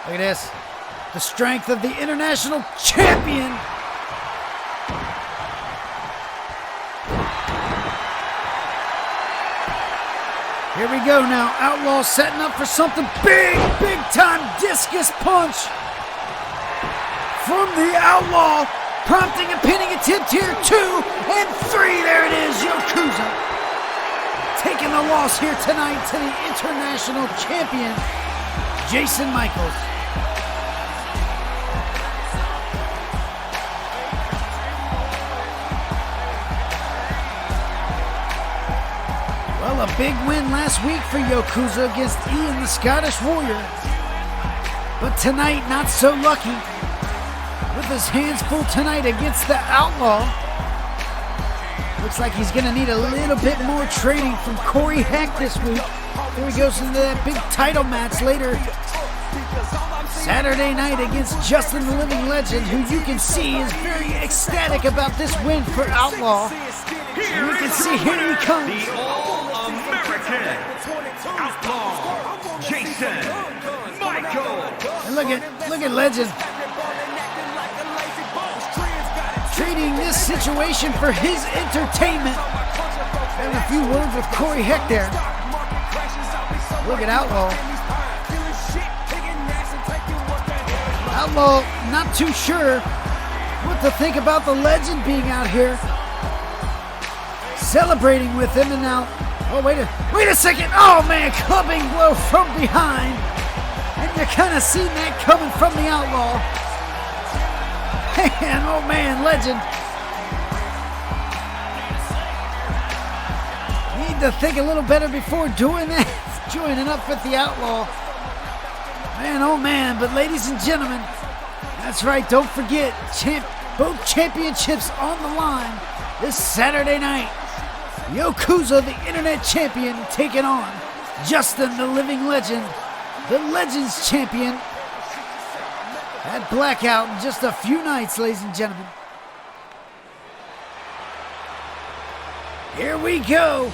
Look at this. The strength of the international champion. Here we go now. Outlaw setting up for something big, big time discus punch from the Outlaw, prompting a pinning attempt here. 2 and 3. There it is. Yokuza taking the loss here tonight to the international champion, Jason Michaels. Well, a big win last week for Yokuza against Ian the Scottish Warrior. But tonight, not so lucky. With his hands full tonight against the Outlaw. Looks like he's going to need a little bit more training from Corey Heck this week. Here he goes into that big title match later Saturday night against Justin the Living Legend, who you can see is very ecstatic about this win for Outlaw. And you can see here he comes. The All-American Legend, Outlaw, Jason, Michael. And look at Legend treating this situation for his entertainment. Having a few words with Corey Heck there. Look at Outlaw. Outlaw not too sure what to think about the Legend being out here celebrating with him. And now, oh, wait a second. Oh man, clubbing blow from behind. And you kind of seen that coming from the Outlaw. And oh man, Legend. Need to think a little better before doing that. Joining up with the Outlaw. Man, oh man, but ladies and gentlemen, that's right, don't forget, both championships on the line this Saturday night. Yokuza, the internet champion, taking on Justin, the living legend, the Legends champion. That Blackout in just a few nights, ladies and gentlemen. Here we go.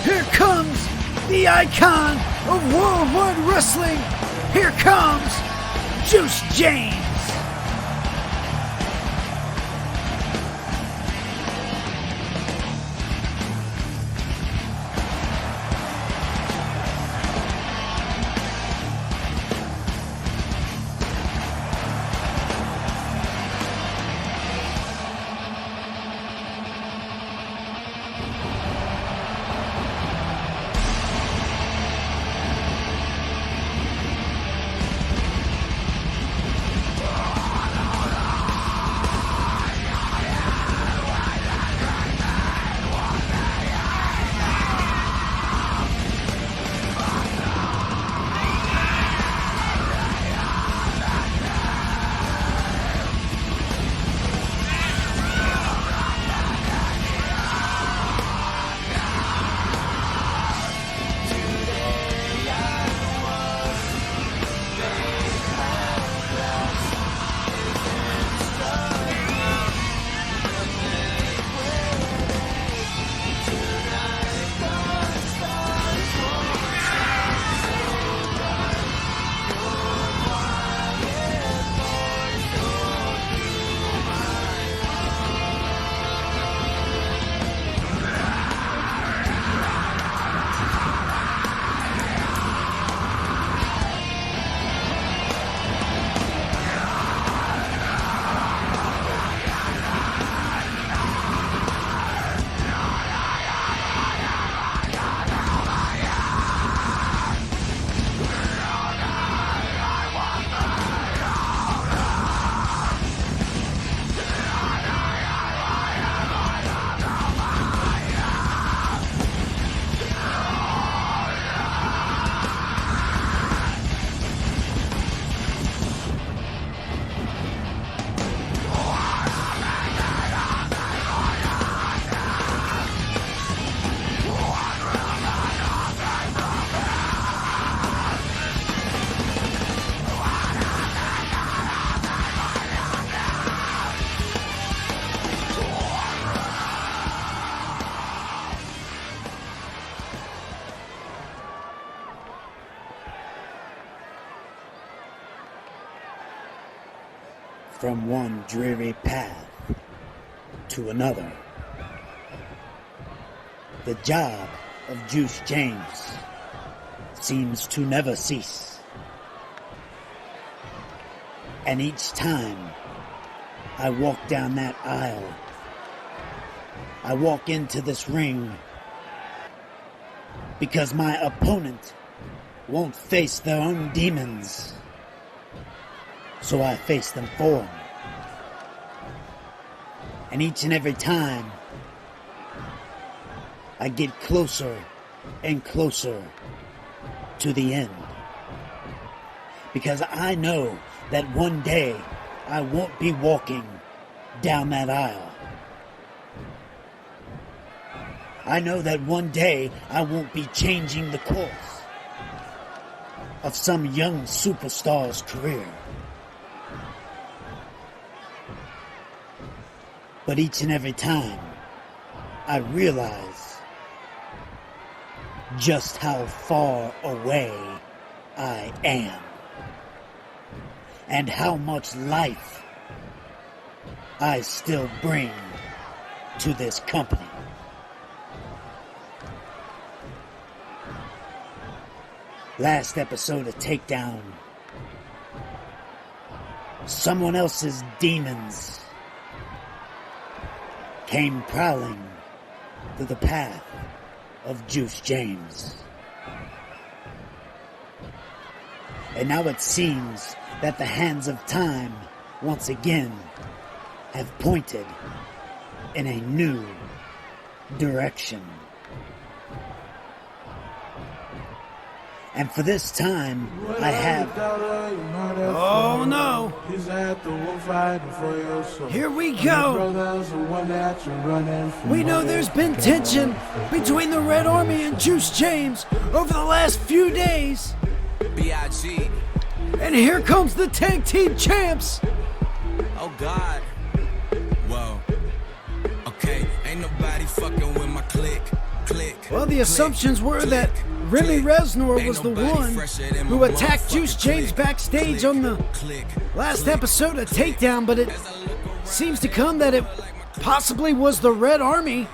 Here comes the icon of worldwide wrestling. Here comes Juice James. From one dreary path to another. The job of Juice James seems to never cease. And each time I walk down that aisle, I walk into this ring because my opponent won't face their own demons. So I face them for them. And each and every time, I get closer and closer to the end. Because I know that one day I won't be walking down that aisle. I know that one day I won't be changing the course of some young superstar's career. But each and every time, I realize just how far away I am and how much life I still bring to this company. Last episode of Takedown, someone else's demons came prowling through the path of Juice James. And now it seems that the hands of time once again have pointed in a new direction. And for this time, I have... Oh no! Here we go! We know there's been tension between the Red Army and Juice James over the last few days. B.I.G. And here comes the tag team champs! Oh God. Whoa. Okay, ain't nobody fucking with my click. Well, the assumptions were that Remy Reznor was the one who attacked Juice James backstage on the last episode of Takedown, but it seems to come that it possibly was the Red Army.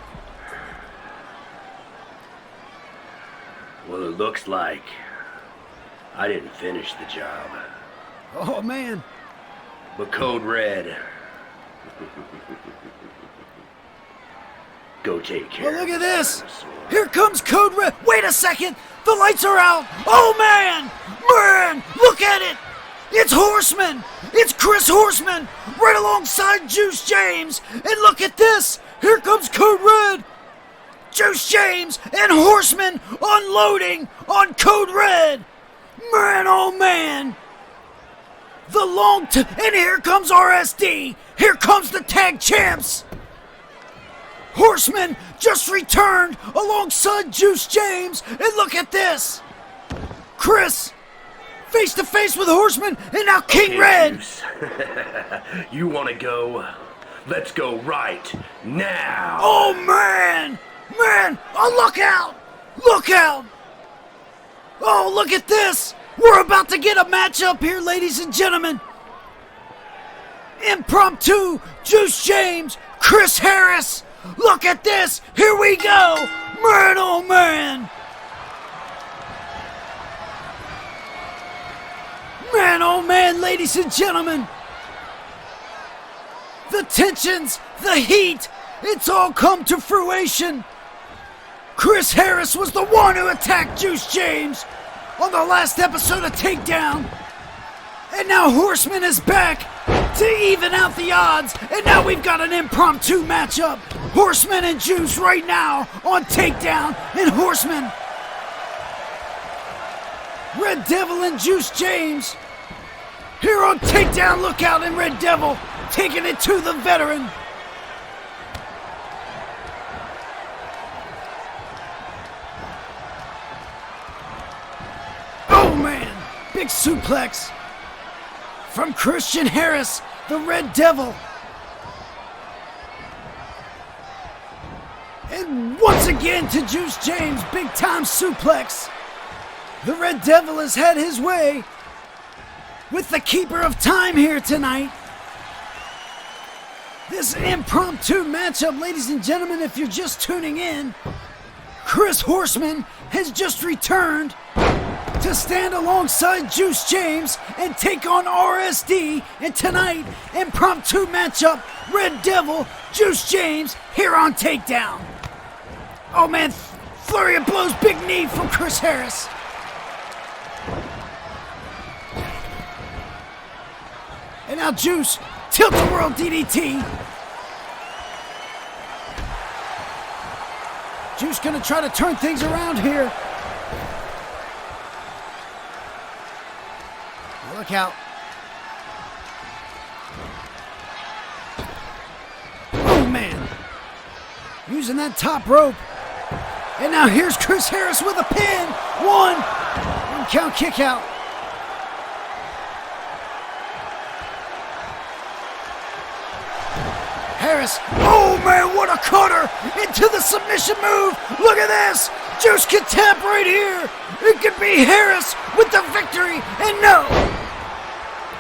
Well, it looks like I didn't finish the job. Oh, man. But Code Red... Go take care. Well, look at this. Here comes Code Red. Wait a second. The lights are out. Oh, man. Man, look at it. It's Horseman. It's Chris Horseman right alongside Juice James. And look at this. Here comes Code Red. Juice James and Horseman unloading on Code Red. Man, oh, man. And here comes RSD. Here comes the tag champs. Horseman just returned alongside Juice James, and look at this! Chris, face to face with Horseman, and now King Okay, Red! Juice. You wanna go? Let's go right now! Oh, man! Man! Oh, look out! Look out! Oh, look at this! We're about to get a matchup here, ladies and gentlemen! Impromptu, Juice James, Chris Harris! Look at this! Here we go! Man, oh man! Man, oh man, ladies and gentlemen! The tensions, the heat, it's all come to fruition! Chris Harris was the one who attacked Juice James on the last episode of Takedown! And now Horseman is back to even out the odds, and now we've got an impromptu matchup. Horseman and Juice right now on Takedown, and Horseman. Red Devil and Juice James here on Takedown. Look out, and Red Devil taking it to the veteran. Oh man, big suplex from Christian Harris, the Red Devil. And once again to Juice James, big time suplex. The Red Devil has had his way with the Keeper of Time here tonight. This impromptu matchup, ladies and gentlemen, if you're just tuning in, Chris Horseman has just returned to stand alongside Juice James and take on RSD. And tonight, impromptu matchup, Red Devil, Juice James, here on Takedown. Oh man, flurry of blows, big knee from Chris Harris. And now Juice, tilt-a-whirl DDT. Juice gonna try to turn things around here. Look out. Oh, man. Using that top rope. And now here's Chris Harris with a pin. One count kick out. Harris. Oh, man, what a cutter into the submission move. Look at this. Juice can tap right here. It could be Harris with the victory, and no.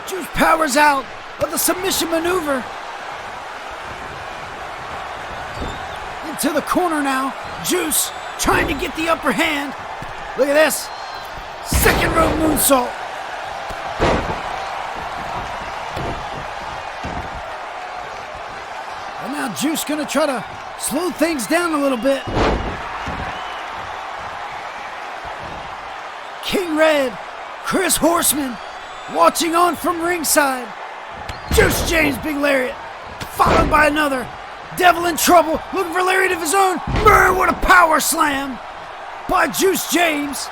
Juice powers out of the submission maneuver. Into the corner now. Juice trying to get the upper hand. Look at this. Second rope moonsault. And now Juice gonna try to slow things down a little bit. King Red, Chris Horseman, watching on from ringside. Juice James, big lariat, followed by another. Devil in trouble, looking for lariat of his own. What a power slam by Juice James.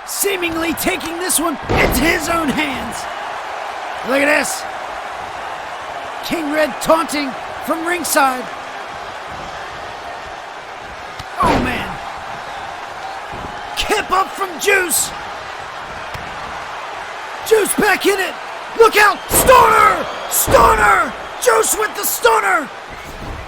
Seemingly taking this one into his own hands. Look at this. King Red taunting from ringside. Oh man. Kip up from Juice. Juice back in it. Look out. Stunner. Stunner. Juice with the stunner.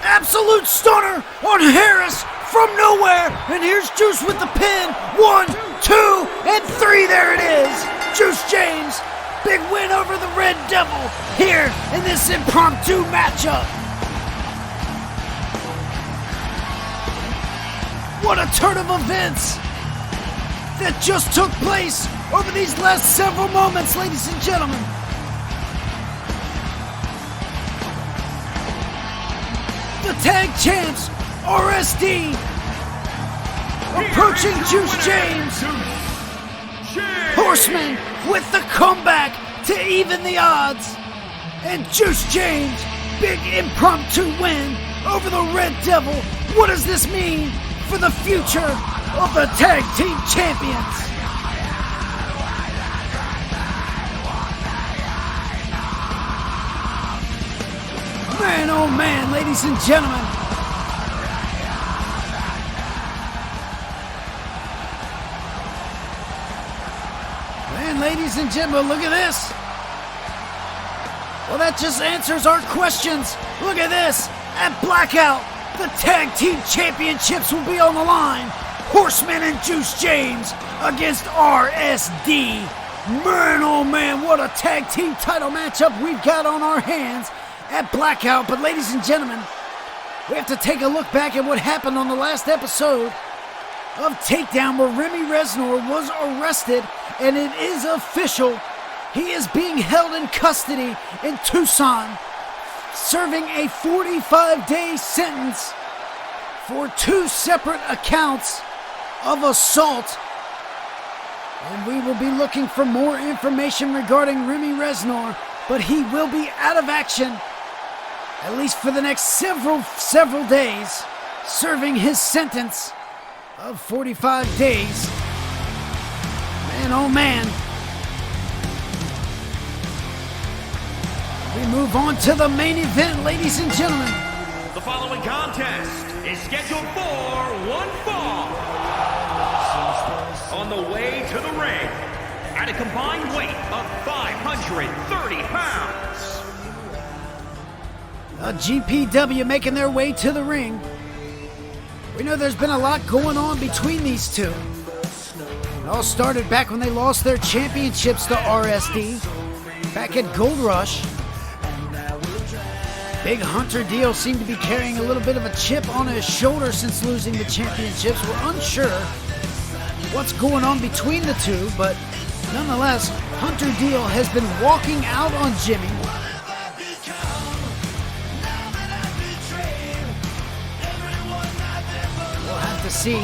Absolute stunner on Harris from nowhere. And here's Juice with the pin. 1, 2, and 3. There it is. Juice James. Big win over the Red Devil here in this impromptu matchup. What a turn of events that just took place over these last several moments, ladies and gentlemen. The tag champs, RSD, approaching Juice James. Horseman with the comeback to even the odds. And Juice James, big impromptu win over the Red Devil. What does this mean for the future of the tag team champions? Man, oh man, ladies and gentlemen. Man, ladies and gentlemen, look at this. Well, that just answers our questions. Look at this. At Blackout, the tag team championships will be on the line. Horseman and Juice James against RSD. Man, oh man, what a tag team title matchup we've got on our hands at Blackout. But ladies and gentlemen, we have to take a look back at what happened on the last episode of Takedown, where Remy Reznor was arrested, and it is official. He is being held in custody in Tucson, serving a 45-day sentence for 2 separate accounts of assault. And we will be looking for more information regarding Remy Reznor, but he will be out of action at least for the next several days, serving his sentence of 45 days. Man, oh man. We move on to the main event, ladies and gentlemen. The following contest is scheduled for one fall. On the way to the ring, at a combined weight of 530 pounds. GPW making their way to the ring. We know there's been a lot going on between these two. It all started back when they lost their championships to RSD, back at Gold Rush. Big Hunter Deal seemed to be carrying a little bit of a chip on his shoulder since losing the championships. We're unsure what's going on between the two, but nonetheless, Hunter Deal has been walking out on Jimmy. We'll have to see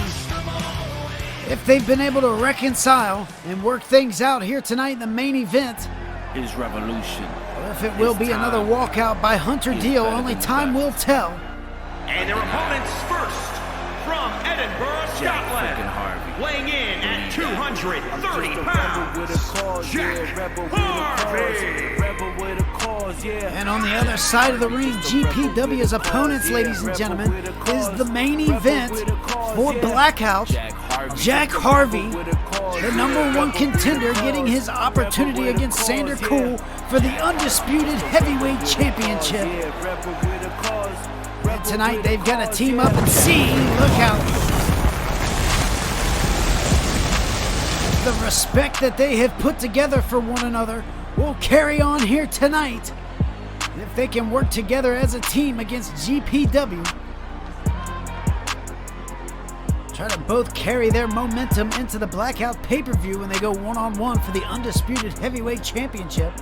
if they've been able to reconcile and work things out here tonight in the main event. Is revolution. Or if it will be another walkout by Hunter Deal, only time will tell. And their opponents first, from Edinburgh, Scotland, weighing in at 230 pounds, Jack Harvey. And on the other side of the ring, GPW's opponents, ladies and gentlemen, is the main event for Blackout. Jack Harvey, the #1 contender, getting his opportunity against Sander Cool for the undisputed heavyweight championship. And tonight they've got to team up and see. Look out. the respect that they have put together for one another will carry on here tonight. And if they can work together as a team against GPW, try to both carry their momentum into the Blackout pay-per-view when they go one-on-one for the Undisputed Heavyweight Championship.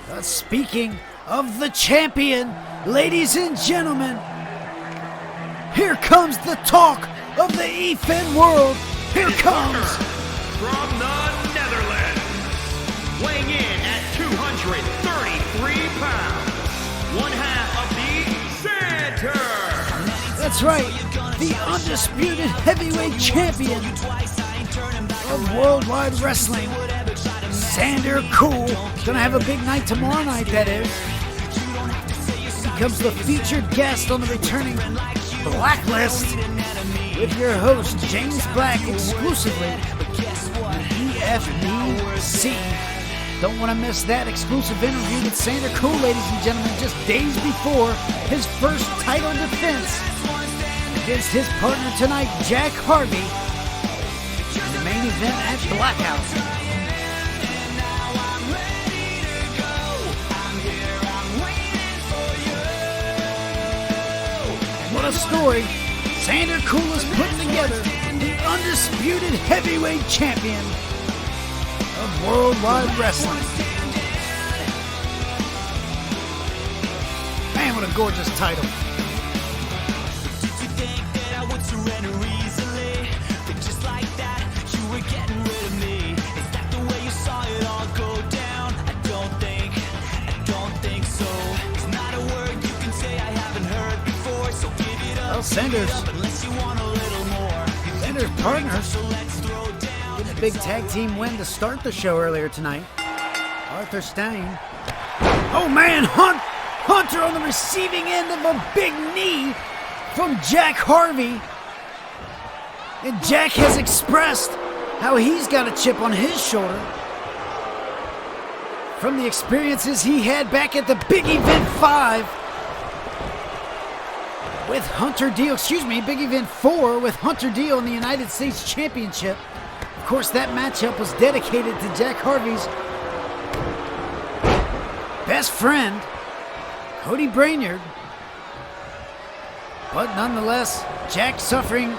But speaking of the champion, ladies and gentlemen, here comes the talk of the EFN world. Here comes from the Netherlands, weighing in at 233 pounds, one half of the center. That's right, the undisputed heavyweight champion of Worldwide Wrestling, Xander Cool. Gonna have a big night tomorrow night, that is. He becomes the featured guest on the returning Blacklist with your host, James Black, exclusively on EFBC. Don't want to miss that exclusive interview with Xander Cool, ladies and gentlemen, just days before his first title defense against his partner tonight, Jack Harvey, in the main event at Blackout. What a story Xander Cool is putting together, the undisputed heavyweight champion of Worldwide Wrestling. Man, what a gorgeous title. Did you think that I would surrender easily? That just like that, you were getting rid of me? Is that the way you saw it all go down? I don't think so. It's not a word you can say I haven't heard before, so give it up. Well, Xander's partners getting a big tag team win to start the show earlier tonight. Arthur Stein. Oh man, Hunter on the receiving end of a big knee from Jack Harvey. And Jack has expressed how he's got a chip on his shoulder from the experiences he had back at the Big Event 5 with Hunter Deal, Big Event 4 with Hunter Deal in the United States Championship. Of course, that matchup was dedicated to Jack Harvey's best friend, Cody Brainerd. But nonetheless, Jack suffering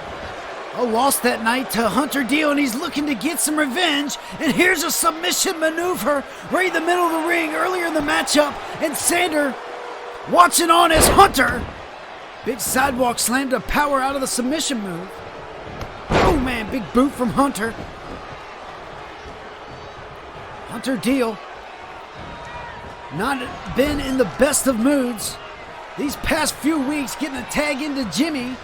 a loss that night to Hunter Deal, and he's looking to get some revenge. And here's a submission maneuver right in the middle of the ring earlier in the matchup, and Xander watching on as Hunter. Big sidewalk slam to power out of the submission move. Oh man, big boot from Hunter. Hunter Deal not been in the best of moods these past few weeks, getting a tag into Jimmy.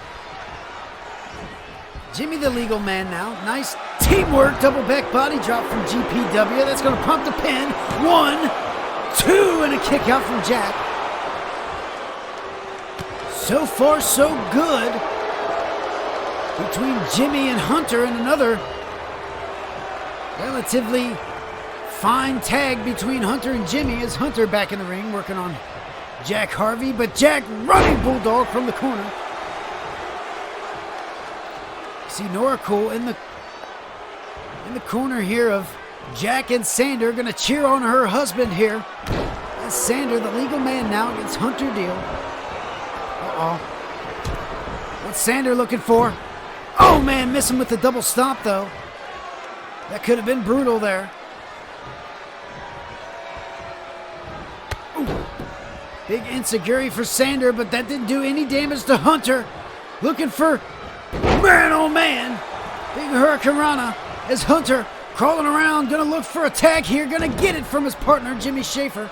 Jimmy the legal man now. Nice teamwork, double back body drop from GPW. That's going to pump the pin. 1, 2, and a kick out from Jack. So far, so good between Jimmy and Hunter, and another relatively fine tag between Hunter and Jimmy as Hunter back in the ring working on Jack Harvey, but Jack running bulldog from the corner. See Nora Cool in the corner here of Jack and Xander, gonna cheer on her husband here. As Xander, the legal man now, against Hunter Deal. What's Xander looking for? Oh man, missing with the double stomp though. That could have been brutal there. Ooh. Big enziguri for Xander, but that didn't do any damage to Hunter. Looking for man, oh man. Big hurricanrana as Hunter crawling around, gonna look for a tag here, gonna get it from his partner Jimmy Schaefer.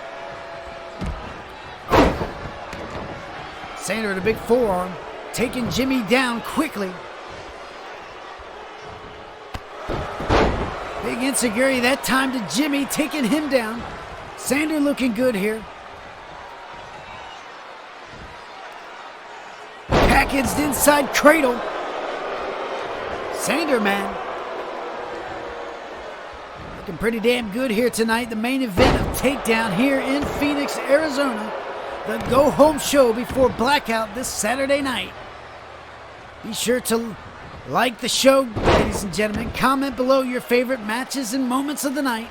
Xander with a big forearm, taking Jimmy down quickly. Big enziguri that time to Jimmy, taking him down. Xander looking good here. Packaged inside cradle. Xander, man, looking pretty damn good here tonight. The main event of Takedown here in Phoenix, Arizona. The go-home show before Blackout this Saturday night. Be sure to like the show, ladies and gentlemen. Comment below your favorite matches and moments of the night.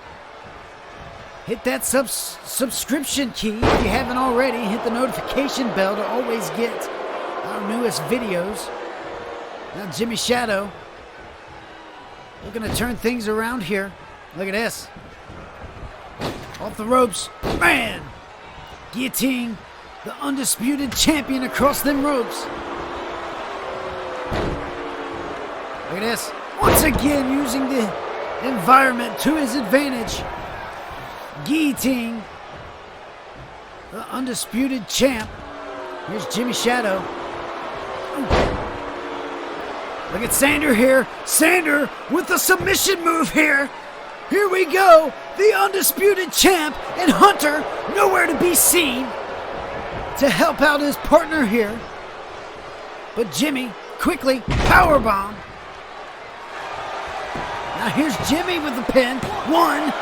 Hit that subscription key if you haven't already. Hit the notification bell to always get our newest videos. Now Jimmy Shadow looking to turn things around here. Look at this. Off the ropes. Man! Guillotine the undisputed champion across them ropes. Look at this. Once again using the environment to his advantage. Guillotine the undisputed champ. Here's Jimmy Shadow. Look at Sander here. Sander with the submission move here. Here we go. The undisputed champ and Hunter nowhere to be seen to help out his partner here. But Jimmy quickly powerbomb. Now here's Jimmy with the pin. 1.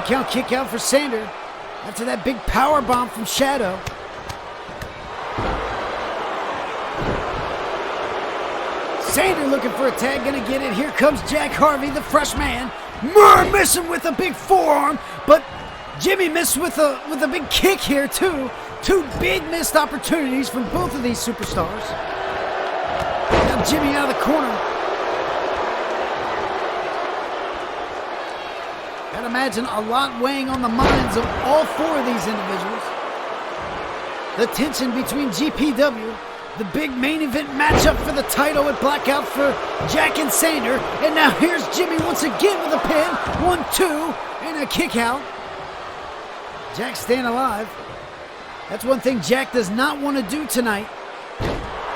Count kick out for Sander after that big powerbomb from Shadow. Sander looking for a tag, gonna get it. Here comes Jack Harvey, the fresh man. Missing with a big forearm, but Jimmy missed with a big kick here too. 2 big missed opportunities from both of these superstars. Now Jimmy out of the corner. I'd imagine a lot weighing on the minds of all 4 of these individuals. The tension between GPW, the big main event matchup for the title at Blackout for Jack and Sander. And now here's Jimmy once again with a pin. 1, 2, and a kick out. Jack staying alive. That's one thing Jack does not want to do tonight.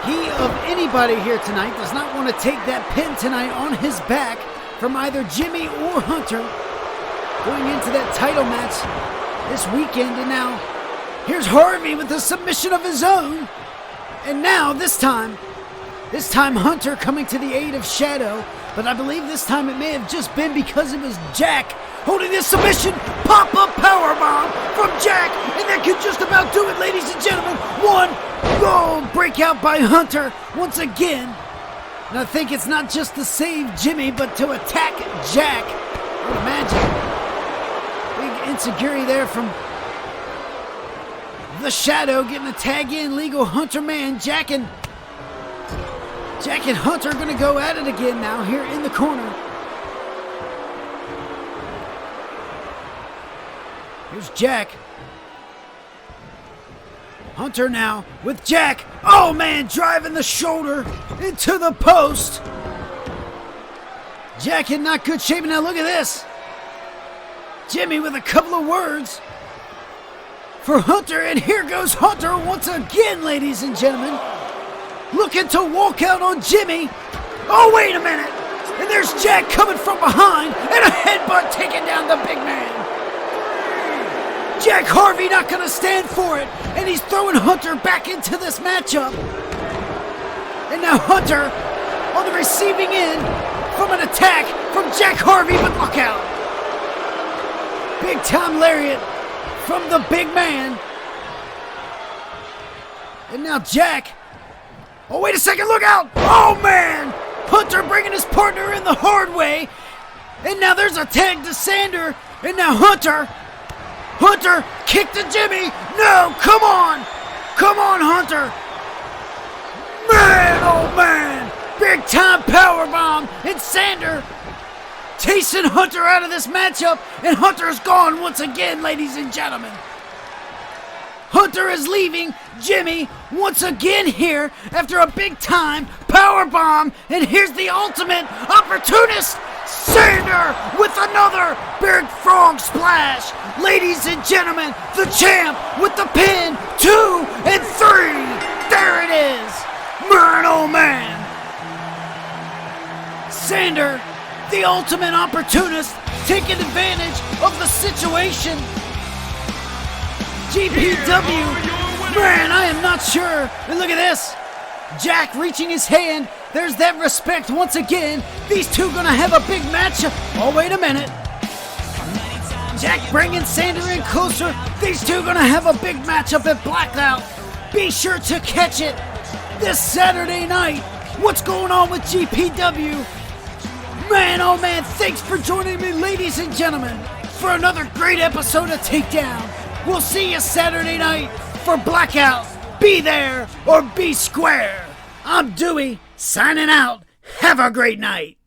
He, of anybody here tonight, does not want to take that pin tonight on his back from either Jimmy or Hunter going into that title match this weekend. And now here's Harvey with a submission of his own. And now this time Hunter coming to the aid of Shadow. But I believe this time it may have just been because it was Jack holding this submission. Pop-up powerbomb from Jack. And that could just about do it, ladies and gentlemen. 1 goal breakout by Hunter once again. And I think it's not just to save Jimmy, but to attack Jack. I would imagine. Big insecurity there from the Shadow getting a tag in. Legal Hunter man. Jack and Hunter are going to go at it again now here in the corner. Here's Jack. Hunter now with Jack. Oh man, driving the shoulder into the post. Jack in not good shape. Now look at this. Jimmy with a couple of words for Hunter, and here goes Hunter once again, ladies and gentlemen. Looking to walk out on Jimmy. Oh, wait a minute. And there's Jack coming from behind, and a headbutt taking down the big man. Jack Harvey not going to stand for it, and he's throwing Hunter back into this matchup. And now Hunter on the receiving end from an attack from Jack Harvey, but look out. Big time lariat from the big man. And now Jack. Oh, wait a second, look out. Oh, man. Hunter bringing his partner in the hard way. And now there's a tag to Sander. And now Hunter kick to Jimmy. No, come on. Come on, Hunter. Man, oh, man. Big time powerbomb. And Sander chasing Hunter out of this matchup. And Hunter's gone once again, ladies and gentlemen. Hunter is leaving Jimmy once again here after a big time powerbomb. And here's the ultimate opportunist, Sander, with another big frog splash. Ladies and gentlemen, the champ with the pin. 2 and 3. There it is. Man, oh man. Sander, the ultimate opportunist, taking advantage of the situation. GPW, man, I am not sure. And look at this. Jack reaching his hand. There's that respect once again. These two gonna have a big match. Oh, wait a minute. Jack bringing Sander in closer. These two gonna have a big matchup at Blackout. Be sure to catch it this Saturday night What's going on with GPW? Man, oh man, thanks for joining me, ladies and gentlemen, for another great episode of Takedown. We'll see you Saturday night for Blackout. Be there or be square. I'm Dewey, signing out. Have a great night.